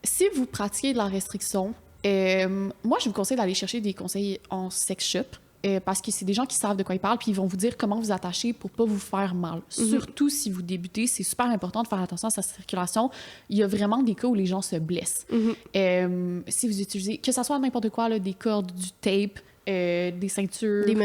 Si vous pratiquez de la restriction, moi, je vous conseille d'aller chercher des conseils en sex shop parce que c'est des gens qui savent de quoi ils parlent puis ils vont vous dire comment vous attacher pour pas vous faire mal. Surtout si vous débutez, c'est super important de faire attention à sa circulation. Il y a vraiment des cas où les gens se blessent. Si vous utilisez, que ça soit n'importe quoi, là, des cordes, du tape, des ceintures, des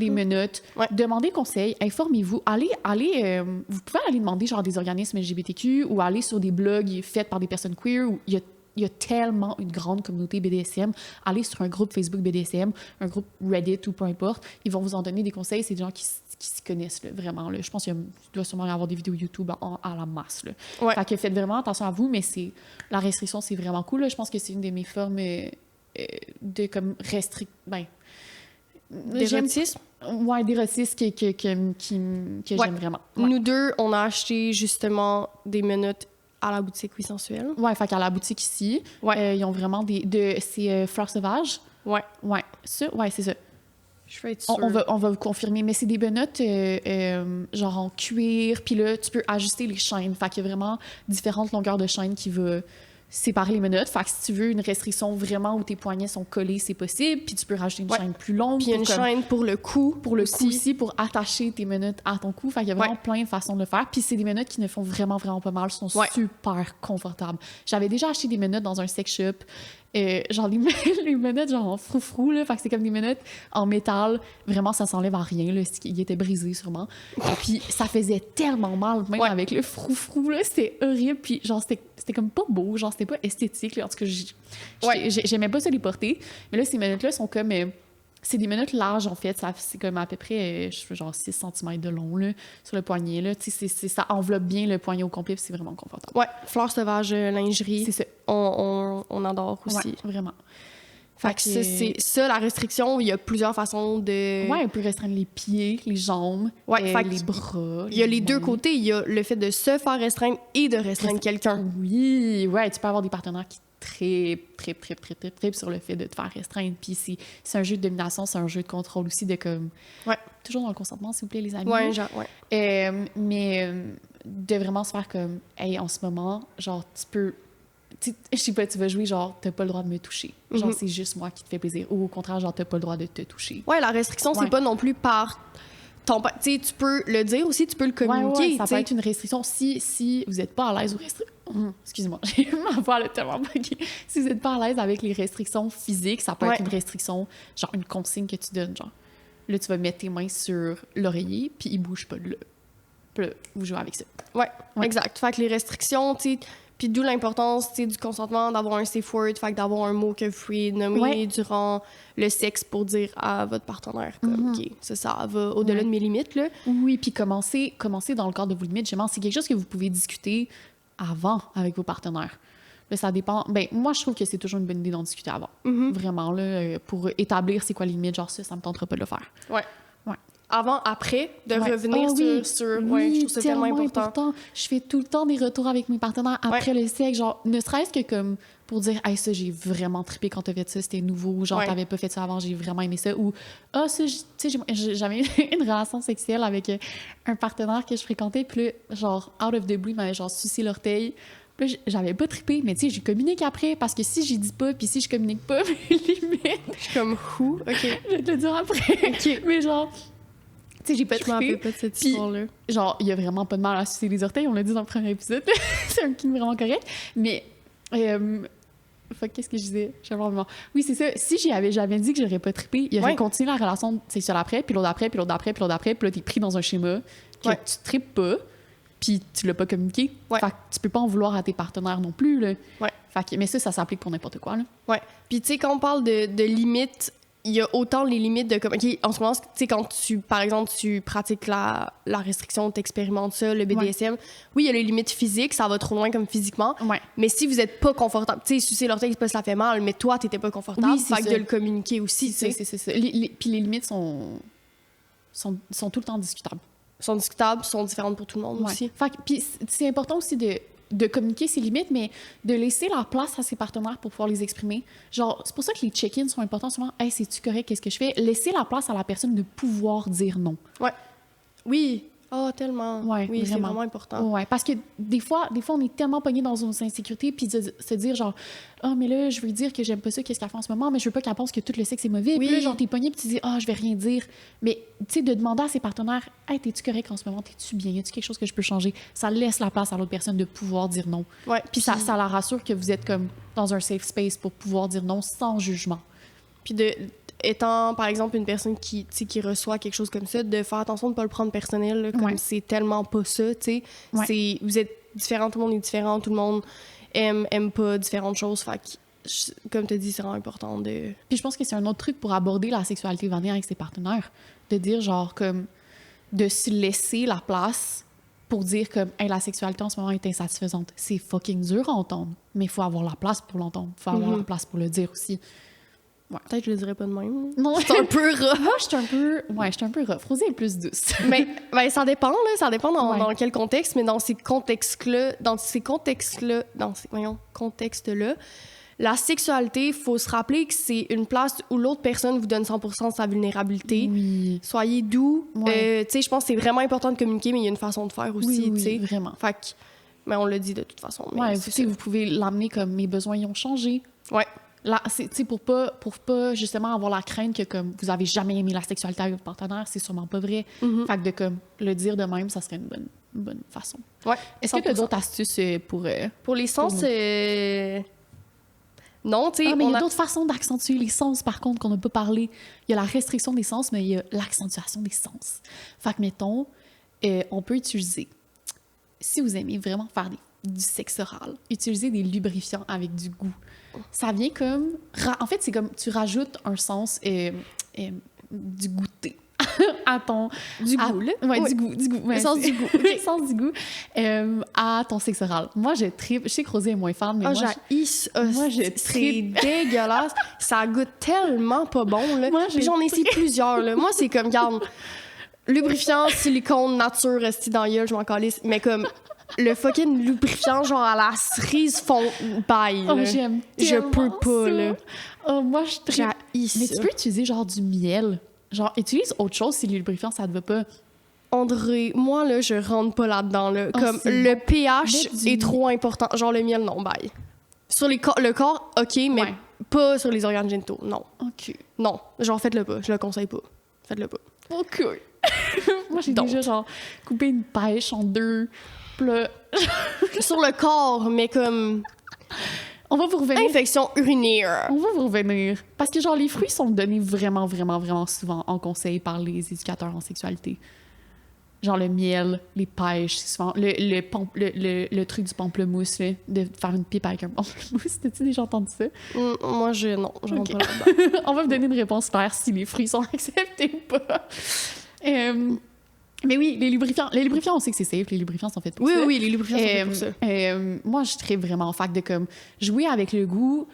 menottes. Ouais. Demandez conseil, informez-vous. Vous pouvez aller demander genre des organismes LGBTQ ou aller sur des blogs faits par des personnes queer où il y a tellement une grande communauté BDSM. Allez sur un groupe Facebook BDSM, un groupe Reddit ou peu importe. Ils vont vous en donner des conseils. C'est des gens qui s'y connaissent, là, vraiment. Là. Je pense qu'il doit sûrement y avoir des vidéos YouTube à la masse. Là. Ouais. Fait que faites vraiment attention à vous, mais la restriction, c'est vraiment cool. Là. Je pense que c'est une de mes formes de comme d'érotisme? Ouais, d'érotisme que j'aime vraiment. Ouais. Nous deux, on a acheté justement des menottes à la boutique Oui Sensuelle. Ouais, fait qu'à la boutique ici, ils ont vraiment c'est Fleurs Sauvages. Ouais. Ouais, ça, c'est ça. Je vais être sûre. On va vous confirmer, mais c'est des menottes genre en cuir, puis là, tu peux ajuster les chaînes. Fait qu'il y a vraiment différentes longueurs de chaîne qui vont séparer les menottes. Fait que si tu veux une restriction vraiment où tes poignets sont collés, c'est possible. Puis tu peux rajouter une chaîne plus longue. Puis une chaîne pour le cou. Pour le cou aussi, pour attacher tes menottes à ton cou. Fait qu'il y a vraiment plein de façons de le faire. Puis c'est des menottes qui ne font vraiment, vraiment pas mal. Elles sont super confortables. J'avais déjà acheté des menottes dans un sex shop. genre les menottes genre en froufrou, là, fait que c'est comme des menottes en métal, vraiment ça s'enlève à rien, là, il était brisé sûrement. Et puis ça faisait tellement mal, même avec le froufrou, là, c'était horrible, puis genre c'était comme pas beau, genre c'était pas esthétique, là, en tout cas j'aimais pas ça les porter, mais là ces menottes-là sont comme... c'est des menottes larges, en fait. C'est comme à peu près genre 6 cm de long là, sur le poignet. Là. Ça enveloppe bien le poignet au complet, puis c'est vraiment confortable. Ouais, fleurs sauvages, lingerie. C'est ça. On adore aussi. Ouais, vraiment. Fait que c'est ça, la restriction. Il y a plusieurs façons de... Ouais, on peut restreindre les pieds, les jambes, les bras. Il y a les deux côtés. Il y a le fait de se faire restreindre et de restreindre quelqu'un. Oui, ouais, tu peux avoir des partenaires qui tripe sur le fait de te faire restreindre. Puis c'est un jeu de domination, c'est un jeu de contrôle aussi, de comme... Ouais. Toujours dans le consentement, s'il vous plaît, les amis. Ouais, genre, ouais. Mais de vraiment se faire comme, hey, en ce moment, genre, tu peux... Je sais pas, tu vas jouer, genre, t'as pas le droit de me toucher. Genre, c'est juste moi qui te fais plaisir. Ou au contraire, genre, t'as pas le droit de te toucher. Ouais, la restriction, c'est pas non plus par... Tu sais, tu peux le dire aussi, tu peux le communiquer. Ouais, ça peut être une restriction. Si vous n'êtes pas à l'aise excuse-moi, j'ai ma voix là, tellement buggée. Si vous n'êtes pas à l'aise avec les restrictions physiques, ça peut être une restriction, genre une consigne que tu donnes, genre. Là, tu vas mettre tes mains sur l'oreiller, puis il bouge pas de là. Puis là, vous jouez avec ça. Ouais, exact. Fait que les restrictions, tu sais... Puis d'où l'importance, tu sais, du consentement, d'avoir un safe word, fait que d'avoir un mot que vous pouvez nommer durant le sexe pour dire à votre partenaire comme, OK, ça va au-delà de mes limites, là. Oui, puis commencer dans le cadre de vos limites, justement, c'est quelque chose que vous pouvez discuter avant avec vos partenaires. Là, ça dépend... Ben, moi, je trouve que c'est toujours une bonne idée d'en discuter avant. Vraiment, là, pour établir c'est quoi les limites, genre ça me tenterait pas de le faire. Ouais. Avant, après, de revenir sur je trouve ça tellement important. Je fais tout le temps des retours avec mes partenaires après le sexe, genre, ne serait-ce que comme pour dire, hey, ça, j'ai vraiment trippé quand t'as fait ça, c'était nouveau, genre, t'avais pas fait ça avant, j'ai vraiment aimé ça, ou, ça, tu sais, j'avais une relation sexuelle avec un partenaire que je fréquentais, puis là, genre, out of the blue, il m'avait genre sucé l'orteil. Puis là, j'avais pas trippé, mais tu sais, je communique après, parce que si j'y dis pas, puis si je communique pas, mes limites... Je suis comme, who? OK. Je vais te le dire après. OK. Mais genre... Tu sais, j'ai pas trippé. Je m'en rappelle pas de cette histoire-là. Genre, il y a vraiment pas de mal à sucer les orteils, on l'a dit dans le premier épisode. C'est un king vraiment correct. Mais, qu'est-ce que je disais? Oui, c'est ça. Si j'avais dit que j'aurais pas trippé, il aurait continué la relation sexuelle après, puis l'autre d'après, puis l'autre d'après, puis l'autre d'après, puis là, t'es pris dans un schéma que tu trippes pas, puis tu l'as pas communiqué. Fait que tu peux pas en vouloir à tes partenaires non plus, là. Fait que, mais ça s'applique pour n'importe quoi, là. Ouais. Puis, tu sais, quand on parle de limites, il y a autant les limites de comme OK, en ce moment, tu sais, quand par exemple tu pratiques la restriction, tu expérimentes ça, le BDSM, oui, il y a les limites physiques, ça va trop loin comme physiquement, mais si vous êtes pas confortable, tu sais, sucer l'orteil, c'est pas ça fait mal, mais toi t'étais pas confortable, fait que de le communiquer aussi, tu sais. C'est ça. Puis les limites sont tout le temps discutables. Sont discutables, sont différentes pour tout le monde aussi. Fait que, puis c'est important aussi de communiquer ses limites, mais de laisser la place à ses partenaires pour pouvoir les exprimer. Genre, c'est pour ça que les check-ins sont importants souvent. « Hey, c'est-tu correct? Qu'est-ce que je fais? » Laisser la place à la personne de pouvoir dire non. Ouais. Oui. Oh, tellement. Ouais, oui, c'est vraiment important. Ouais, parce que des fois, on est tellement pogné dans nos insécurités, puis de se dire genre, mais là, je veux dire que j'aime pas ça, qu'est-ce qu'elle fait en ce moment, mais je veux pas qu'elle pense que tout le sexe est mauvais. Puis là, genre, t'es pogné, puis tu dis, je vais rien dire. Mais, tu sais, de demander à ses partenaires, hey, t'es-tu correct en ce moment? T'es-tu bien? Y a-tu quelque chose que je peux changer? Ça laisse la place à l'autre personne de pouvoir dire non. Ouais. Puis ça la rassure que vous êtes comme dans un safe space pour pouvoir dire non sans jugement. Puis étant, par exemple, une personne qui reçoit quelque chose comme ça, de faire attention de ne pas le prendre personnel, là, comme c'est tellement pas ça, tu sais. Vous êtes différents, tout le monde est différent, tout le monde aime pas différentes choses, fait que, comme tu as dit, c'est vraiment important de... Puis je pense que c'est un autre truc pour aborder la sexualité vanille avec ses partenaires, de dire, genre, comme, de se laisser la place pour dire, comme, hey, la sexualité en ce moment est insatisfaisante. C'est fucking dur à entendre, mais il faut avoir la place pour l'entendre, il faut avoir la place pour le dire aussi. Ouais. Peut-être que je le dirais pas de même. Non, c'est un peu rough. Moi, je suis un peu rough. Rosée est plus douce. mais ça dépend, là. Ça dépend dans quel contexte, mais dans ces contextes-là, la sexualité, il faut se rappeler que c'est une place où l'autre personne vous donne 100% de sa vulnérabilité. Oui. Soyez doux. Tu sais, je pense que c'est vraiment important de communiquer, mais il y a une façon de faire aussi, tu sais. Oui, vraiment. Fait que, mais on le dit de toute façon. Mais vous pouvez l'amener comme mes besoins y ont changé. Ouais. Là, c'est pour pas justement avoir la crainte que comme vous avez jamais aimé la sexualité avec votre partenaire, c'est sûrement pas vrai. Fait que de comme le dire de même, ça serait une bonne façon. Ouais. Est-ce que tu as d'autres astuces pour les sens Non, tu sais, Ah, mais il y a d'autres façons d'accentuer les sens, par contre, qu'on n'a pas parlé. Il y a la restriction des sens, mais il y a l'accentuation des sens. Fait que, mettons, on peut utiliser, si vous aimez vraiment faire du sexe oral, utiliser des lubrifiants avec du goût. Ça vient comme... En fait, c'est comme tu rajoutes un sens du goûter à ton... Du goût, là? Ouais, Oui. du goût. Ouais, Le sens du goût. Le sens du goût à ton sexe oral. Moi, je tripe. Je sais que Rosée est moins fan, mais moi, c'est dégueulasse. Ça goûte tellement pas bon, là. Moi, Puis j'en ai essayé plusieurs, là. Moi, c'est comme, regarde, lubrifiant, silicone, nature, resti dans la gueule, je m'en calisse. Mais comme, le fucking lubrifiant, genre à la cerise fond paille, là. Oh, j'aime Je peux tellement pas, ça. là. Oh, moi, je tripe. J'haïs Mais ça. tu peux utiliser genre du miel. Genre, utilise autre chose si le lubrifiant, ça te va pas. André, moi, là, je rentre pas là-dedans, là. Oh, Comme, c'est le bon. pH Mettre du est trop important. Genre, le miel, non, bye. Sur le corps, OK, mais Ouais. pas sur les organes génitaux, non. OK. Non, genre, faites-le pas. Je le conseille pas. Faites-le pas. OK. Moi, j'ai Donc. déjà, genre, coupé une pêche en deux. Puis là, Sur le corps, mais comme on va vous revenir. infection urinaire. On va vous revenir. Parce que, genre, les fruits sont donnés vraiment, vraiment, vraiment souvent en conseil par les éducateurs en sexualité. Genre le miel, les pêches, c'est souvent... Le truc du pamplemousse, là, de faire une pipe avec un pamplemousse. T'as-tu déjà entendu ça? Moi, non, je rentre Ok. pas là-dedans. On va vous donner une réponse claire si les fruits sont acceptés ou pas. Mais oui, les lubrifiants, on sait que c'est safe. Les lubrifiants sont faits pour Oui, ça. oui, les lubrifiants sont faits pour ça. Moi, je tripe vraiment au fait de comme jouer avec le goût.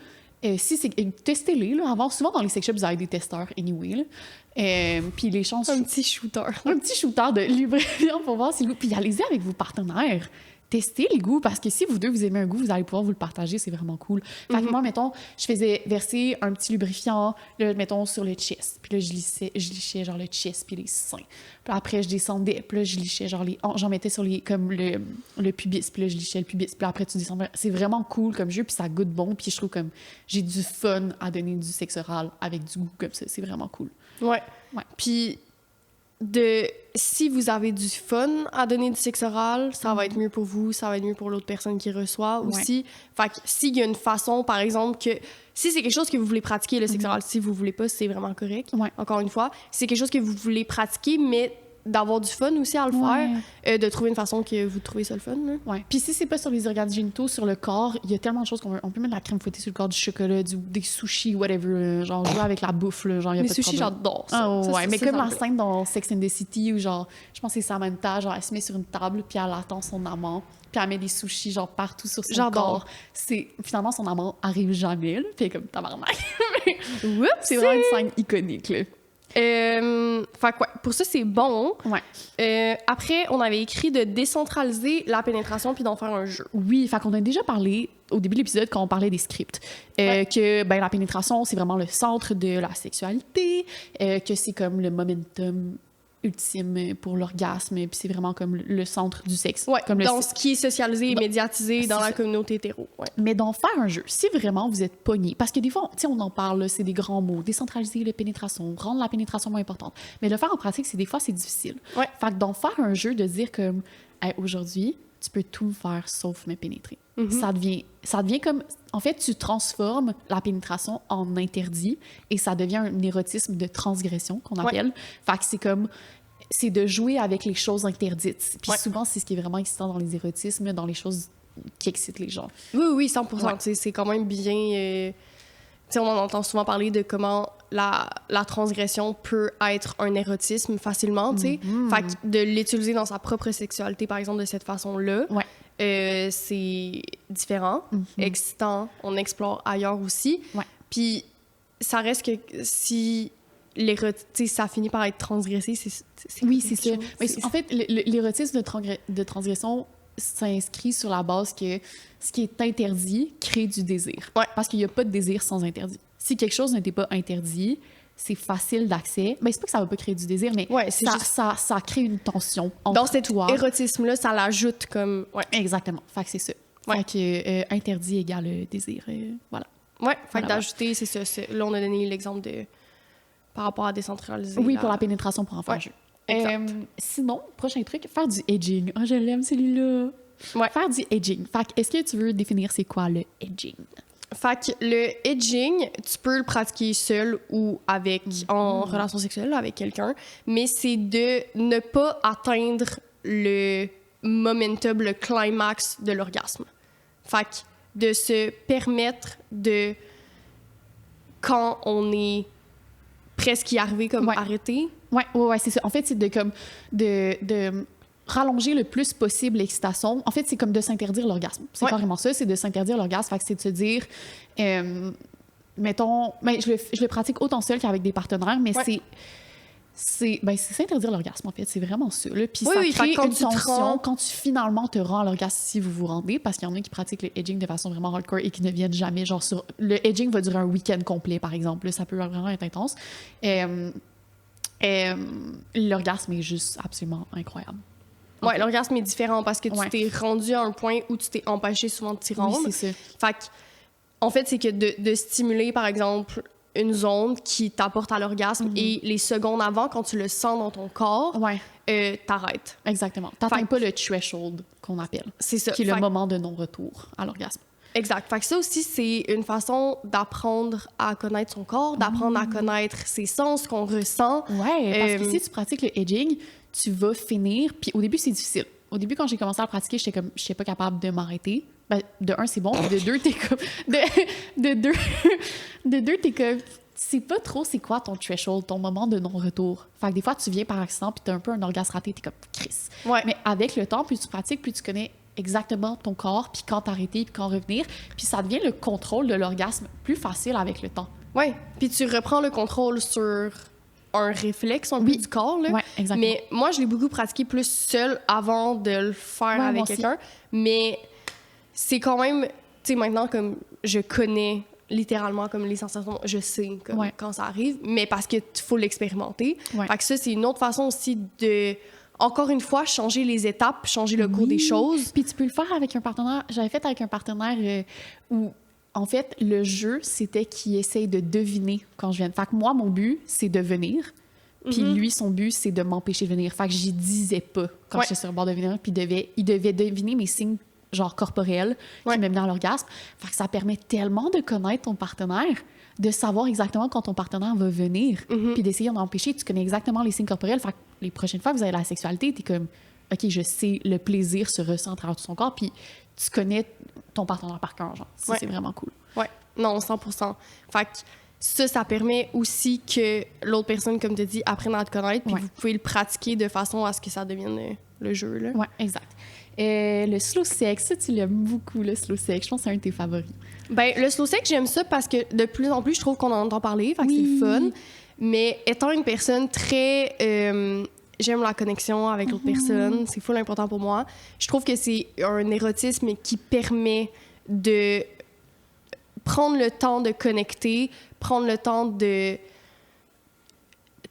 Si c'est testez-les là, avant. Souvent dans les sex shops, vous avez des testeurs anyway. Là. Puis les chances, Un petit shooter. un petit shooter de lubrifiant pour voir si le goût. Puis allez-y avec vos partenaires. Testez les goûts parce que si vous deux vous aimez un goût, vous allez pouvoir vous le partager, c'est vraiment cool. Fait que moi, mettons, je faisais verser un petit lubrifiant, là, mettons, sur le chest. Puis là, je lichais genre le chest puis les seins. Puis après, je descendais, puis là, je lichais genre les hanches, j'en mettais sur les, comme le pubis, puis là, je lichais le pubis. Puis après, tu descends. C'est vraiment cool comme jeu, puis ça goûte bon, puis je trouve comme j'ai du fun à donner du sexe oral avec du goût comme ça. C'est vraiment cool. Ouais. Ouais. Puis, si vous avez du fun à donner du sexe oral, ça va être mieux pour vous, ça va être mieux pour l'autre personne qui reçoit aussi. Fait que s'il y a une façon, par exemple, que si c'est quelque chose que vous voulez pratiquer, le sexe oral, si vous voulez pas, c'est vraiment correct. Ouais. Encore une fois, si c'est quelque chose que vous voulez pratiquer, mais d'avoir du fun aussi à le faire, de trouver une façon que vous trouvez ça le fun. Là. Ouais. Puis si c'est pas sur les organes génitaux, sur le corps, il y a tellement de choses on peut mettre de la crème fouettée sur le corps, du chocolat, des sushis, whatever. Genre, jouer avec la bouffe, là, genre, il y a Les pas de sushis, problème. j'adore ça. Ah, Ça, ouais, mais comme ça la me plaît. scène dans Sex and the City où, genre, je pense que c'est Samantha, genre, elle se met sur une table, puis elle attend son amant, puis elle met des sushis, genre, partout sur son J'adore. corps. Finalement, son amant arrive jamais, là, puis elle est comme tabarnak. Oups, C'est vraiment une scène iconique, là. Fait que ouais, pour ça, c'est bon. Ouais. Après, on avait écrit de décentraliser la pénétration puis d'en faire un jeu. Oui, fait qu'on a déjà parlé au début de l'épisode quand on parlait des scripts que ben la pénétration c'est vraiment le centre de la sexualité, que c'est comme le momentum ultime pour l'orgasme, puis c'est vraiment comme le centre du sexe. Ouais, comme dans ce qui est socialisé et Dans- médiatisé dans c'est la ça. communauté hétéro. Ouais. Mais d'en faire un jeu, si vraiment vous êtes pogné, parce que des fois, tu sais, on en parle, là, c'est des grands mots, décentraliser la pénétration, rendre la pénétration moins importante. Mais le faire en pratique, des fois, c'est difficile. Ouais. Fait que d'en faire un jeu, de dire comme, hey, aujourd'hui, tu peux tout me faire sauf me pénétrer. Ça devient comme, en fait, tu transformes la pénétration en interdit et ça devient un érotisme de transgression qu'on appelle. Fait que c'est de jouer avec les choses interdites. Puis souvent, c'est ce qui est vraiment excitant dans les érotismes, là, dans les choses qui excitent les gens. Oui, 100%. Ouais. C'est quand même bien... tu sais, on en entend souvent parler de comment la transgression peut être un érotisme facilement, tu sais. Fait que de l'utiliser dans sa propre sexualité, par exemple, de cette façon-là, c'est différent, excitant, on explore ailleurs aussi. Ouais. Puis ça reste que si ça finit par être transgressé, c'est Oui, quelque c'est ça. chose. Mais en fait, l'érotisme de transgression s'inscrit sur la base que ce qui est interdit crée du désir. Ouais. Parce qu'il n'y a pas de désir sans interdit. Si quelque chose n'était pas interdit, c'est facile d'accès. Ben, c'est pas que ça va pas créer du désir, mais Ouais, c'est juste- ça crée une tension entre Dans cet toi. érotisme-là, ça l'ajoute comme... Ouais, Exactement. Fait que c'est ça. Ouais. Fait que interdit égale désir. Voilà. ouais fait que Voilà. d'ajouter, c'est ça. Là, on a donné l'exemple de... Par rapport à décentraliser. Oui, pour la pénétration, pour en faire un Ouais, jeu. exact. Sinon, prochain truc, faire du edging. Oh, je l'aime, celui-là. Ouais. Faire du edging. Fait que, est-ce que tu veux définir c'est quoi le edging? Fait que le edging, tu peux le pratiquer seul ou avec en relation sexuelle avec quelqu'un, mais c'est de ne pas atteindre le momentum, le climax de l'orgasme. Fait que de se permettre de, quand on est presque y arrivé, comme arrêter. Ouais, c'est ça. En fait, c'est de rallonger le plus possible l'excitation. En fait, c'est comme de s'interdire l'orgasme. C'est carrément ça, c'est de s'interdire l'orgasme. Fait que c'est de se dire, mettons, je le pratique autant seul qu'avec des partenaires, mais c'est s'interdire l'orgasme, en fait. C'est vraiment ça. Là. Puis ça crée une tension quand tu finalement te rends à l'orgasme, si vous vous rendez, parce qu'il y en a qui pratiquent le edging de façon vraiment hardcore et qui ne viennent jamais. Genre, le edging va durer un week-end complet, par exemple. Là, ça peut vraiment être intense. L'orgasme est juste absolument incroyable. Ouais, l'orgasme est différent parce que tu t'es rendu à un point où tu t'es empêché souvent de t'y rendre. Oui, c'est ça. Fait que, en fait, c'est que de stimuler, par exemple, une zone qui t'apporte à l'orgasme et les secondes avant, quand tu le sens dans ton corps, t'arrêtes. Exactement. T'atteins pas le threshold qu'on appelle. C'est ça. Qui est le moment de non-retour à l'orgasme. Exact. Fait que ça aussi, c'est une façon d'apprendre à connaître son corps, d'apprendre à connaître ses sens, qu'on ressent. Ouais, parce que si tu pratiques le edging, tu vas finir... Puis au début, c'est difficile. Au début, quand j'ai commencé à le pratiquer, j'étais comme, je suis pas capable de m'arrêter. Ben, de un, c'est bon. De deux, t'es comme... De deux, t'es comme... Tu sais pas trop c'est quoi ton threshold, ton moment de non-retour. Fait que des fois, tu viens par accident puis t'as un peu un orgasme raté, t'es comme Chris. Ouais. Mais avec le temps, plus tu pratiques, plus tu connais exactement ton corps, puis quand t'arrêter, puis quand revenir. Puis ça devient le contrôle de l'orgasme plus facile avec le temps. Ouais. Puis tu reprends le contrôle sur un réflexe un peu du corps, là. Ouais, exactement. Mais moi, je l'ai beaucoup pratiqué plus seul avant de le faire avec quelqu'un. Mais c'est quand même... Tu sais, maintenant, comme je connais littéralement comme les sensations, je sais comme quand ça arrive, mais parce qu'il faut l'expérimenter. Fait que ça, c'est une autre façon aussi de... Encore une fois, changer les étapes, changer le cours des choses. Puis tu peux le faire avec un partenaire. J'avais fait avec un partenaire où, en fait, le jeu, c'était qu'il essaye de deviner quand je viens. Fait que moi, mon but, c'est de venir. Puis lui, son but, c'est de m'empêcher de venir. Fait que j'y disais pas quand j'étais sur le bord de venir. Puis il devait deviner mes signes genre corporels qui m'amenaient à l'orgasme. Fait que ça permet tellement de connaître ton partenaire, de savoir exactement quand ton partenaire va venir, puis d'essayer d'empêcher. Tu connais exactement les signes corporels. Fait que les prochaines fois que vous avez la sexualité, t'es comme, OK, je sais, le plaisir se ressent à travers tout son corps, puis tu connais ton partenaire par cœur, genre. Ça, c'est vraiment cool. Ouais, non, 100%. Fait que ça permet aussi que l'autre personne, comme tu dis, apprenne à te connaître, puis vous pouvez le pratiquer de façon à ce que ça devienne le jeu, là. Ouais, exact. Le slow sex, ça, tu l'aimes beaucoup, le slow sex. Je pense que c'est un de tes favoris. Ben, le slow sex, j'aime ça parce que de plus en plus, je trouve qu'on en entend parler, fait que c'est le fun. Mais étant une personne très... j'aime la connexion avec l'autre personne, c'est full important pour moi. Je trouve que c'est un érotisme qui permet de prendre le temps de connecter, prendre le temps de...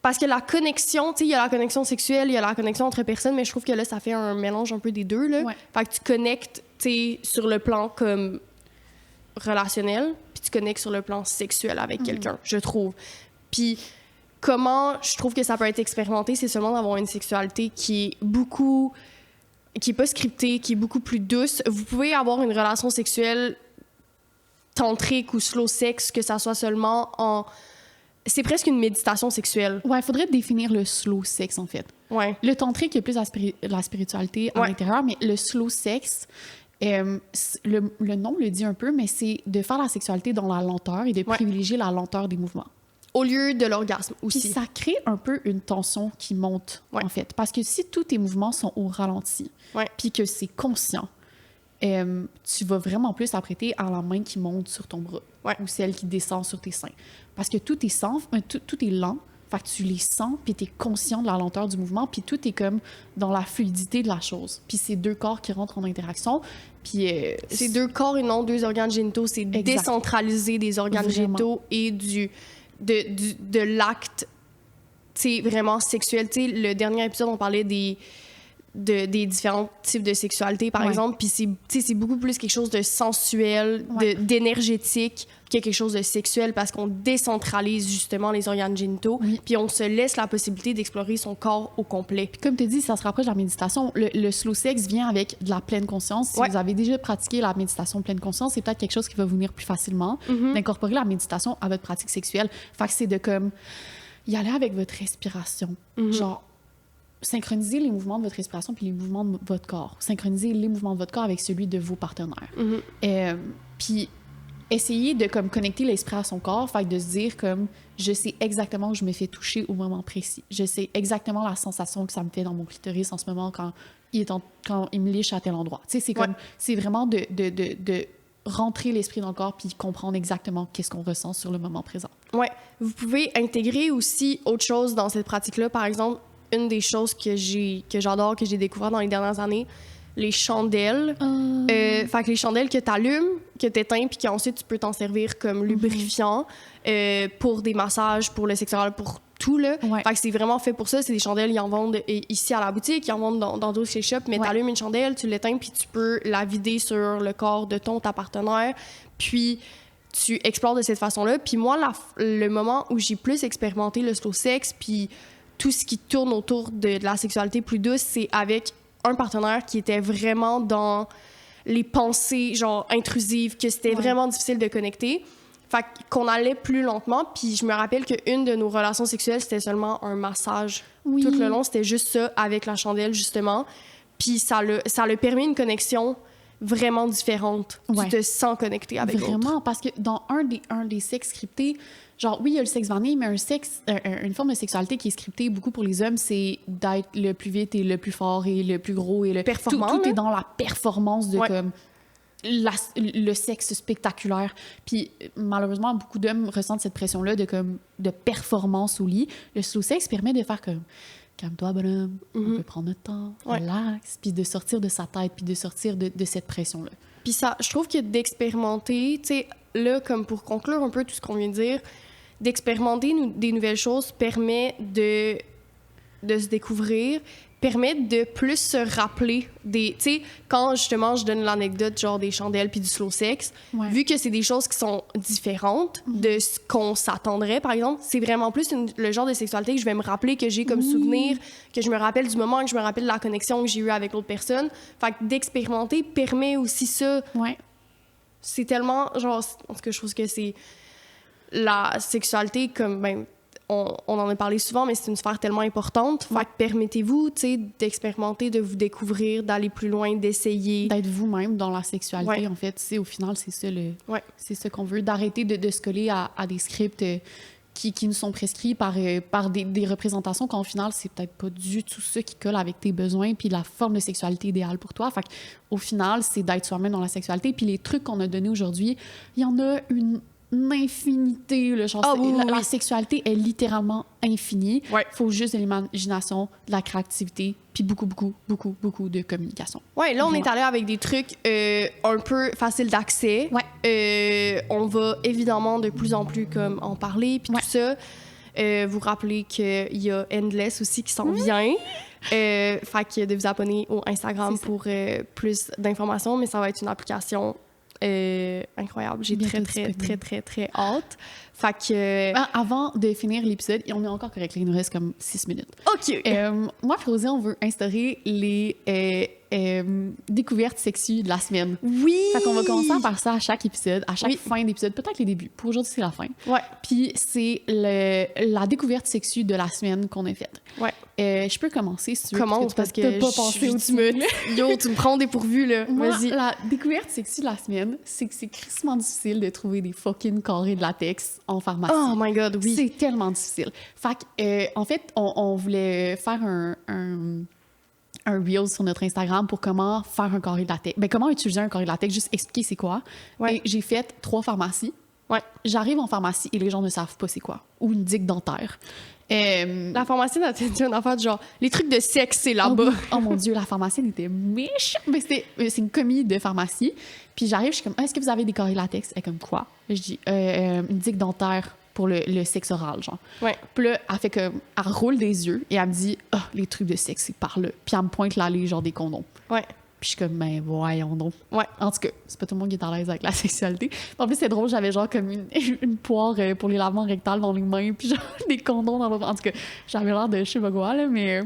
Parce que la connexion, tu sais, il y a la connexion sexuelle, il y a la connexion entre personnes, mais je trouve que là, ça fait un mélange un peu des deux, là. Fait que tu connectes, tu sais, sur le plan comme relationnel, puis tu connectes sur le plan sexuel avec quelqu'un, je trouve. Puis comment je trouve que ça peut être expérimenté, c'est seulement d'avoir une sexualité qui est beaucoup... qui est pas scriptée, qui est beaucoup plus douce. Vous pouvez avoir une relation sexuelle tantrique ou slow sex, que ça soit seulement en... C'est presque une méditation sexuelle. Ouais, il faudrait définir le slow sex, en fait. Ouais. Le tantrique, il y a plus la spiritualité à l'intérieur, mais le slow sex, le nom le dit un peu, mais c'est de faire la sexualité dans la lenteur et de privilégier la lenteur des mouvements. Au lieu de l'orgasme aussi. Puis ça crée un peu une tension qui monte, en fait. Parce que si tous tes mouvements sont au ralenti, puis que c'est conscient, tu vas vraiment plus t'apprêter à la main qui monte sur ton bras ou celle qui descend sur tes seins. Parce que tout est lent, fait que tu les sens, puis tu es conscient de la lenteur du mouvement, puis tout est comme dans la fluidité de la chose. Puis c'est deux corps qui rentrent en interaction, puis... c'est deux corps et non deux organes génitaux, c'est décentraliser des organes génitaux et de l'acte, tu sais, vraiment sexuel. Tu sais, le dernier épisode, on parlait des différents types de sexualité, par exemple. Puis c'est beaucoup plus quelque chose de sensuel, d'énergétique que quelque chose de sexuel parce qu'on décentralise justement les organes génitaux. Puis on se laisse la possibilité d'explorer son corps au complet. Puis comme tu dis, ça se rapproche de la méditation. Le slow sex vient avec de la pleine conscience. Si vous avez déjà pratiqué la méditation pleine conscience, c'est peut-être quelque chose qui va vous venir plus facilement d'incorporer la méditation à votre pratique sexuelle. Fait que c'est de comme y aller avec votre respiration. Genre, synchroniser les mouvements de votre respiration puis les mouvements de votre corps. Synchroniser les mouvements de votre corps avec celui de vos partenaires. Puis essayer de comme connecter l'esprit à son corps, fait de se dire comme je sais exactement où je me fais toucher au moment précis. Je sais exactement la sensation que ça me fait dans mon clitoris en ce moment quand il me liche à tel endroit. Tu sais, c'est comme c'est vraiment de rentrer l'esprit dans le corps puis comprendre exactement qu'est-ce qu'on ressent sur le moment présent. Ouais. Vous pouvez intégrer aussi autre chose dans cette pratique-là. Par exemple, une des choses que j'adore, que j'ai découvert dans les dernières années, les chandelles. Fait que les chandelles que tu allumes, que tu éteins, puis qu'ensuite tu peux t'en servir comme lubrifiant pour des massages, pour le sexe oral, pour tout, là. Fait que c'est vraiment fait pour ça. C'est des chandelles, ils en vendent ici à la boutique, ils en vendent dans d'autres chez shops, mais tu allumes une chandelle, tu l'éteins, puis tu peux la vider sur le corps de ta partenaire, puis tu explores de cette façon-là. Puis moi, le moment où j'ai plus expérimenté le slow sex, puis tout ce qui tourne autour de la sexualité plus douce, c'est avec un partenaire qui était vraiment dans les pensées, genre, intrusives, que c'était vraiment difficile de connecter. Fait qu'on allait plus lentement. Puis je me rappelle qu'une de nos relations sexuelles, c'était seulement un massage. Tout le long, c'était juste ça, avec la chandelle, justement. Puis ça a permis une connexion vraiment différente. Tu te sens connecté avec l'autre. Vraiment, parce que dans un des sexes scriptés, genre, oui, il y a le sexe vanille, mais une forme de sexualité qui est scriptée beaucoup pour les hommes, c'est d'être le plus vite et le plus fort et le plus gros et le performant. Tout est dans la performance de comme le sexe spectaculaire. Puis malheureusement, beaucoup d'hommes ressentent cette pression-là de performance au lit. Le slow sex permet de faire comme calme-toi, bonhomme, on peut prendre notre temps, relax, puis de sortir de sa tête, puis de sortir de cette pression-là. Puis ça, je trouve que d'expérimenter, tu sais, là, comme pour conclure un peu tout ce qu'on vient de dire, d'expérimenter des nouvelles choses permet de se découvrir, permet de plus se rappeler des... Tu sais, quand justement je donne l'anecdote genre des chandelles puis du slow sex, vu que c'est des choses qui sont différentes de ce qu'on s'attendrait, par exemple, c'est vraiment plus le genre de sexualité que je vais me rappeler, que j'ai comme souvenir, que je me rappelle du moment, que je me rappelle de la connexion que j'ai eue avec l'autre personne. Fait que d'expérimenter permet aussi ça. C'est tellement... Genre, en tout cas, je trouve que c'est... La sexualité, comme... Ben, on en a parlé souvent, mais c'est une sphère tellement importante. Fait que permettez-vous, tu sais, d'expérimenter, de vous découvrir, d'aller plus loin, d'essayer. D'être vous-même dans la sexualité, en fait. Au final, c'est ça, c'est ça qu'on veut. D'arrêter de se coller à des scripts qui nous sont prescrits par des représentations quand, au final, c'est peut-être pas du tout ça qui colle avec tes besoins puis la forme de sexualité idéale pour toi. Fait qu'au final, c'est d'être soi-même dans la sexualité. Puis les trucs qu'on a donnés aujourd'hui, il y en a une infinité. La sexualité est littéralement infinie. Il faut juste de l'imagination, de la créativité, puis beaucoup, beaucoup, beaucoup, beaucoup de communication. Ouais, là, on est allé avec des trucs un peu faciles d'accès. On va évidemment de plus en plus comme en parler, puis tout ça. Vous rappelez qu'il y a Endless aussi qui s'en vient. Fait que de vous abonner au Instagram pour plus d'informations, mais ça va être une application incroyable. J'ai très hâte. Fait que... Avant de finir l'épisode, on est encore correct, il nous reste comme 6 minutes. OK. Moi, Frosé, on veut instaurer les découvertes sexues de la semaine. Oui! Fait qu'on va commencer à faire ça à chaque épisode, à chaque fin d'épisode, peut-être les débuts. Pour aujourd'hui, c'est la fin. Puis c'est la découverte sexue de la semaine qu'on a faite. Je peux commencer si tu veux. Commence parce que je suis timide. Yo, tu me prends au dépourvu, là. Vas-y. La découverte sexue de la semaine, c'est que c'est crissement difficile de trouver des fucking carrés de latex en pharmacie. Oh my God, oui. C'est tellement difficile. Fait que, en fait, on voulait faire un reel sur notre Instagram pour comment faire un carré de latex. Ben, comment utiliser un carré de latex, juste expliquer c'est quoi. Et j'ai fait 3 pharmacies. J'arrive en pharmacie et les gens ne savent pas c'est quoi. Ou une digue dentaire. La pharmacie a dit une affaire de genre, les trucs de sexe, c'est là-bas. Oh mon Dieu, la pharmacienne était méchante. Mais c'est une commis de pharmacie. Puis j'arrive, je suis comme, est-ce que vous avez des carrés de latex? Elle est comme, quoi? Je dis, une digue dentaire pour le sexe oral, genre. Ouais. Puis là, elle roule des yeux et elle me dit « Ah, les trucs de sexe, c'est par là. » Puis elle me pointe l'allée, genre des condoms. Ouais. Puis je suis comme, ben voyons donc. Ouais. En tout cas, c'est pas tout le monde qui est à l'aise avec la sexualité. En plus, c'est drôle, j'avais genre comme une poire pour les lavements rectales dans les mains, puis genre des condoms dans l'autre. En tout cas, j'avais l'air de je sais pas quoi, là, mais...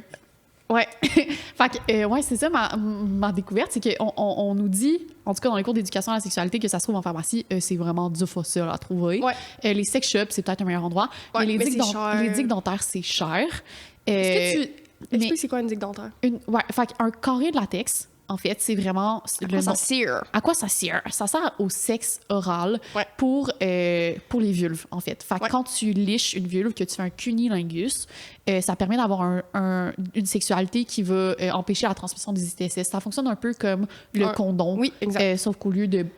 Ouais. Fait que, ouais, c'est ça ma découverte, c'est qu'on nous dit, en tout cas dans les cours d'éducation à la sexualité, que ça se trouve en pharmacie, c'est vraiment du facile à trouver. Ouais. Les sex shops, c'est peut-être un meilleur endroit. Ouais, mais mais c'est cher. les digues dentaires, c'est cher. Est-ce que tu mais- expliques c'est quoi une digue dentaire? Ouais, fait qu'un carré de latex, en fait, c'est vraiment... Ça sert. À quoi ça sert? Ça sert au sexe oral Ouais. pour les vulves, en fait. Fait que Ouais. quand tu liches une vulve, que tu fais un cunilingus, ça permet d'avoir une sexualité qui va empêcher la transmission des ITSS. Ça fonctionne un peu comme le condom. Oui, exact. Sauf qu'au lieu de... Tu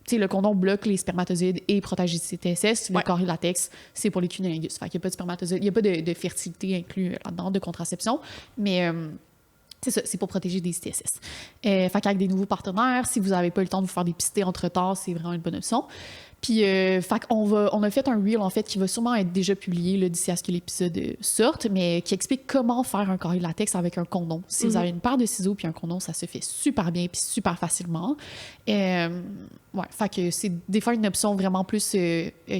sais, le condom bloque les spermatozoïdes et protège les ITSS. Le Ouais. carré de latex, c'est pour les cunilingus. Fait qu'il n'y a pas de spermatozoïdes, il n'y a pas de fertilité inclus là-dedans, de contraception. Mais... c'est ça, c'est pour protéger des ITSS. Fait qu'avec des nouveaux partenaires, si vous n'avez pas eu le temps de vous faire dépister entre-temps, c'est vraiment une bonne option. Puis, fait qu'on a fait un reel, en fait, qui va sûrement être déjà publié là, d'ici à ce que l'épisode sorte, mais qui explique comment faire un carré de latex avec un condom. Si vous avez une paire de ciseaux puis un condom, ça se fait super bien puis super facilement. Ouais, fait que c'est des fois une option vraiment plus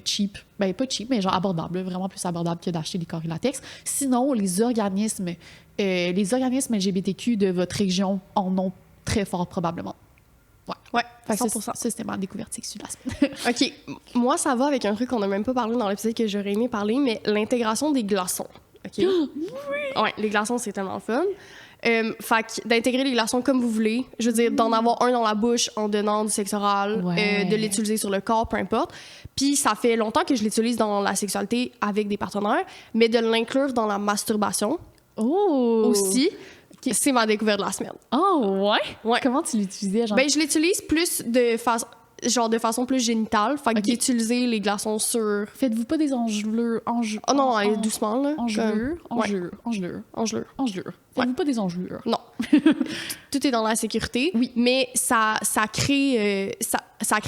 cheap. Ben, pas cheap, mais genre abordable, là, vraiment plus abordable que d'acheter des carrés de latex. Sinon, les organismes LGBTQ de votre région en ont très fort probablement. Ouais, Fait que 100%. ça, c'était ma découverte sexuelle la semaine. OK. Moi, ça va avec un truc qu'on n'a même pas parlé dans l'épisode que j'aurais aimé parler, mais l'intégration des glaçons. OK? Oui! Ouais, les glaçons, c'est tellement fun. Fait que d'intégrer les glaçons comme vous voulez. Je veux dire, d'en avoir un dans la bouche en donnant du sexe oral, Ouais. de l'utiliser sur le corps, peu importe. Puis ça fait longtemps que je l'utilise dans la sexualité avec des partenaires, mais de l'inclure dans la masturbation Oh! aussi, c'est ma découverte de la semaine. Oh, ouais? Ouais. Comment tu l'utilisais, genre? Ben, je l'utilise plus de façon plus génitale. Fait que Ok. d'utiliser les glaçons sur... Faites-vous pas des engelures? Oh non, allez, doucement, là. Engelures? Ouais. Engelures. Engelure. Faites-vous pas des engelures? Non. Tout est dans la sécurité. Oui. Mais ça crée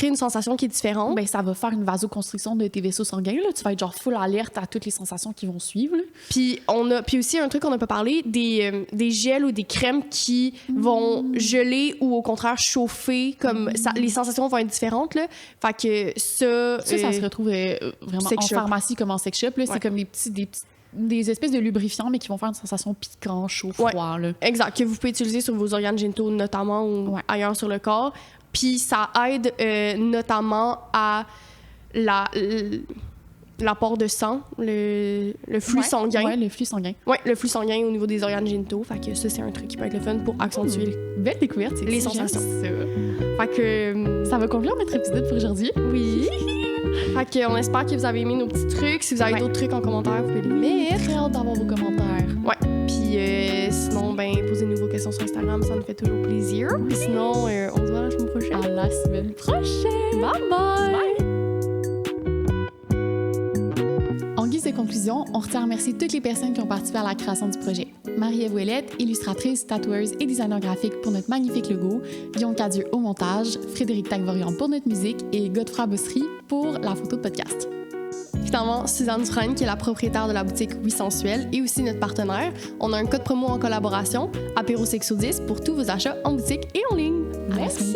une sensation qui est différente. Ben, ça va faire une vasoconstriction de tes vaisseaux sanguins, là. Tu vas être genre full alerte à toutes les sensations qui vont suivre, là. Puis aussi un truc qu'on n'a pas parlé, des gels ou des crèmes qui vont geler ou au contraire chauffer, comme ça, les sensations vont être différentes, là. Fait que ça Ça se retrouve vraiment sex en shop. pharmacie comme en sex shop, là. Ouais. C'est comme des espèces de lubrifiants, mais qui vont faire une sensation piquant, chaud, froid, là. exact, que vous pouvez utiliser sur vos organes génitaux notamment ou Ouais. ailleurs sur le corps. Puis ça aide notamment à l'apport de sang, le flux Ouais. sanguin. Ouais, le flux sanguin. Ouais, le flux sanguin au niveau des organes génitaux. Fait que ça, c'est un truc qui peut être le fun pour accentuer. Belle découverte, c'est Les ça, j'aime sensations. ça. Fait que Ça va conclure notre épisode pour aujourd'hui. oui. Fait que on espère que vous avez aimé nos petits trucs. Si vous avez Ouais. d'autres trucs en commentaire, vous pouvez les mettre. Très hâte d'avoir vos commentaires. Ouais. Puis sinon, ben posez-nous vos questions sur Instagram, ça nous fait toujours plaisir. Puis sinon, on se voit la semaine prochaine. À la semaine prochaine! Bye bye. En guise de conclusion, on retient à remercier toutes les personnes qui ont participé à la création du projet. Marie-Ève Ouellette, illustratrice, tatoueuse et designer graphique pour notre magnifique logo, Guillaume Cadieux au montage, Frédéric Tagvorian pour notre musique et Godefroy Bossery pour la photo de podcast. Finalement, Suzanne Dufresne, qui est la propriétaire de la boutique Oui Sensuel et aussi notre partenaire. On a un code promo en collaboration, Apéro Sexo 10 pour tous vos achats en boutique et en ligne. À la semaine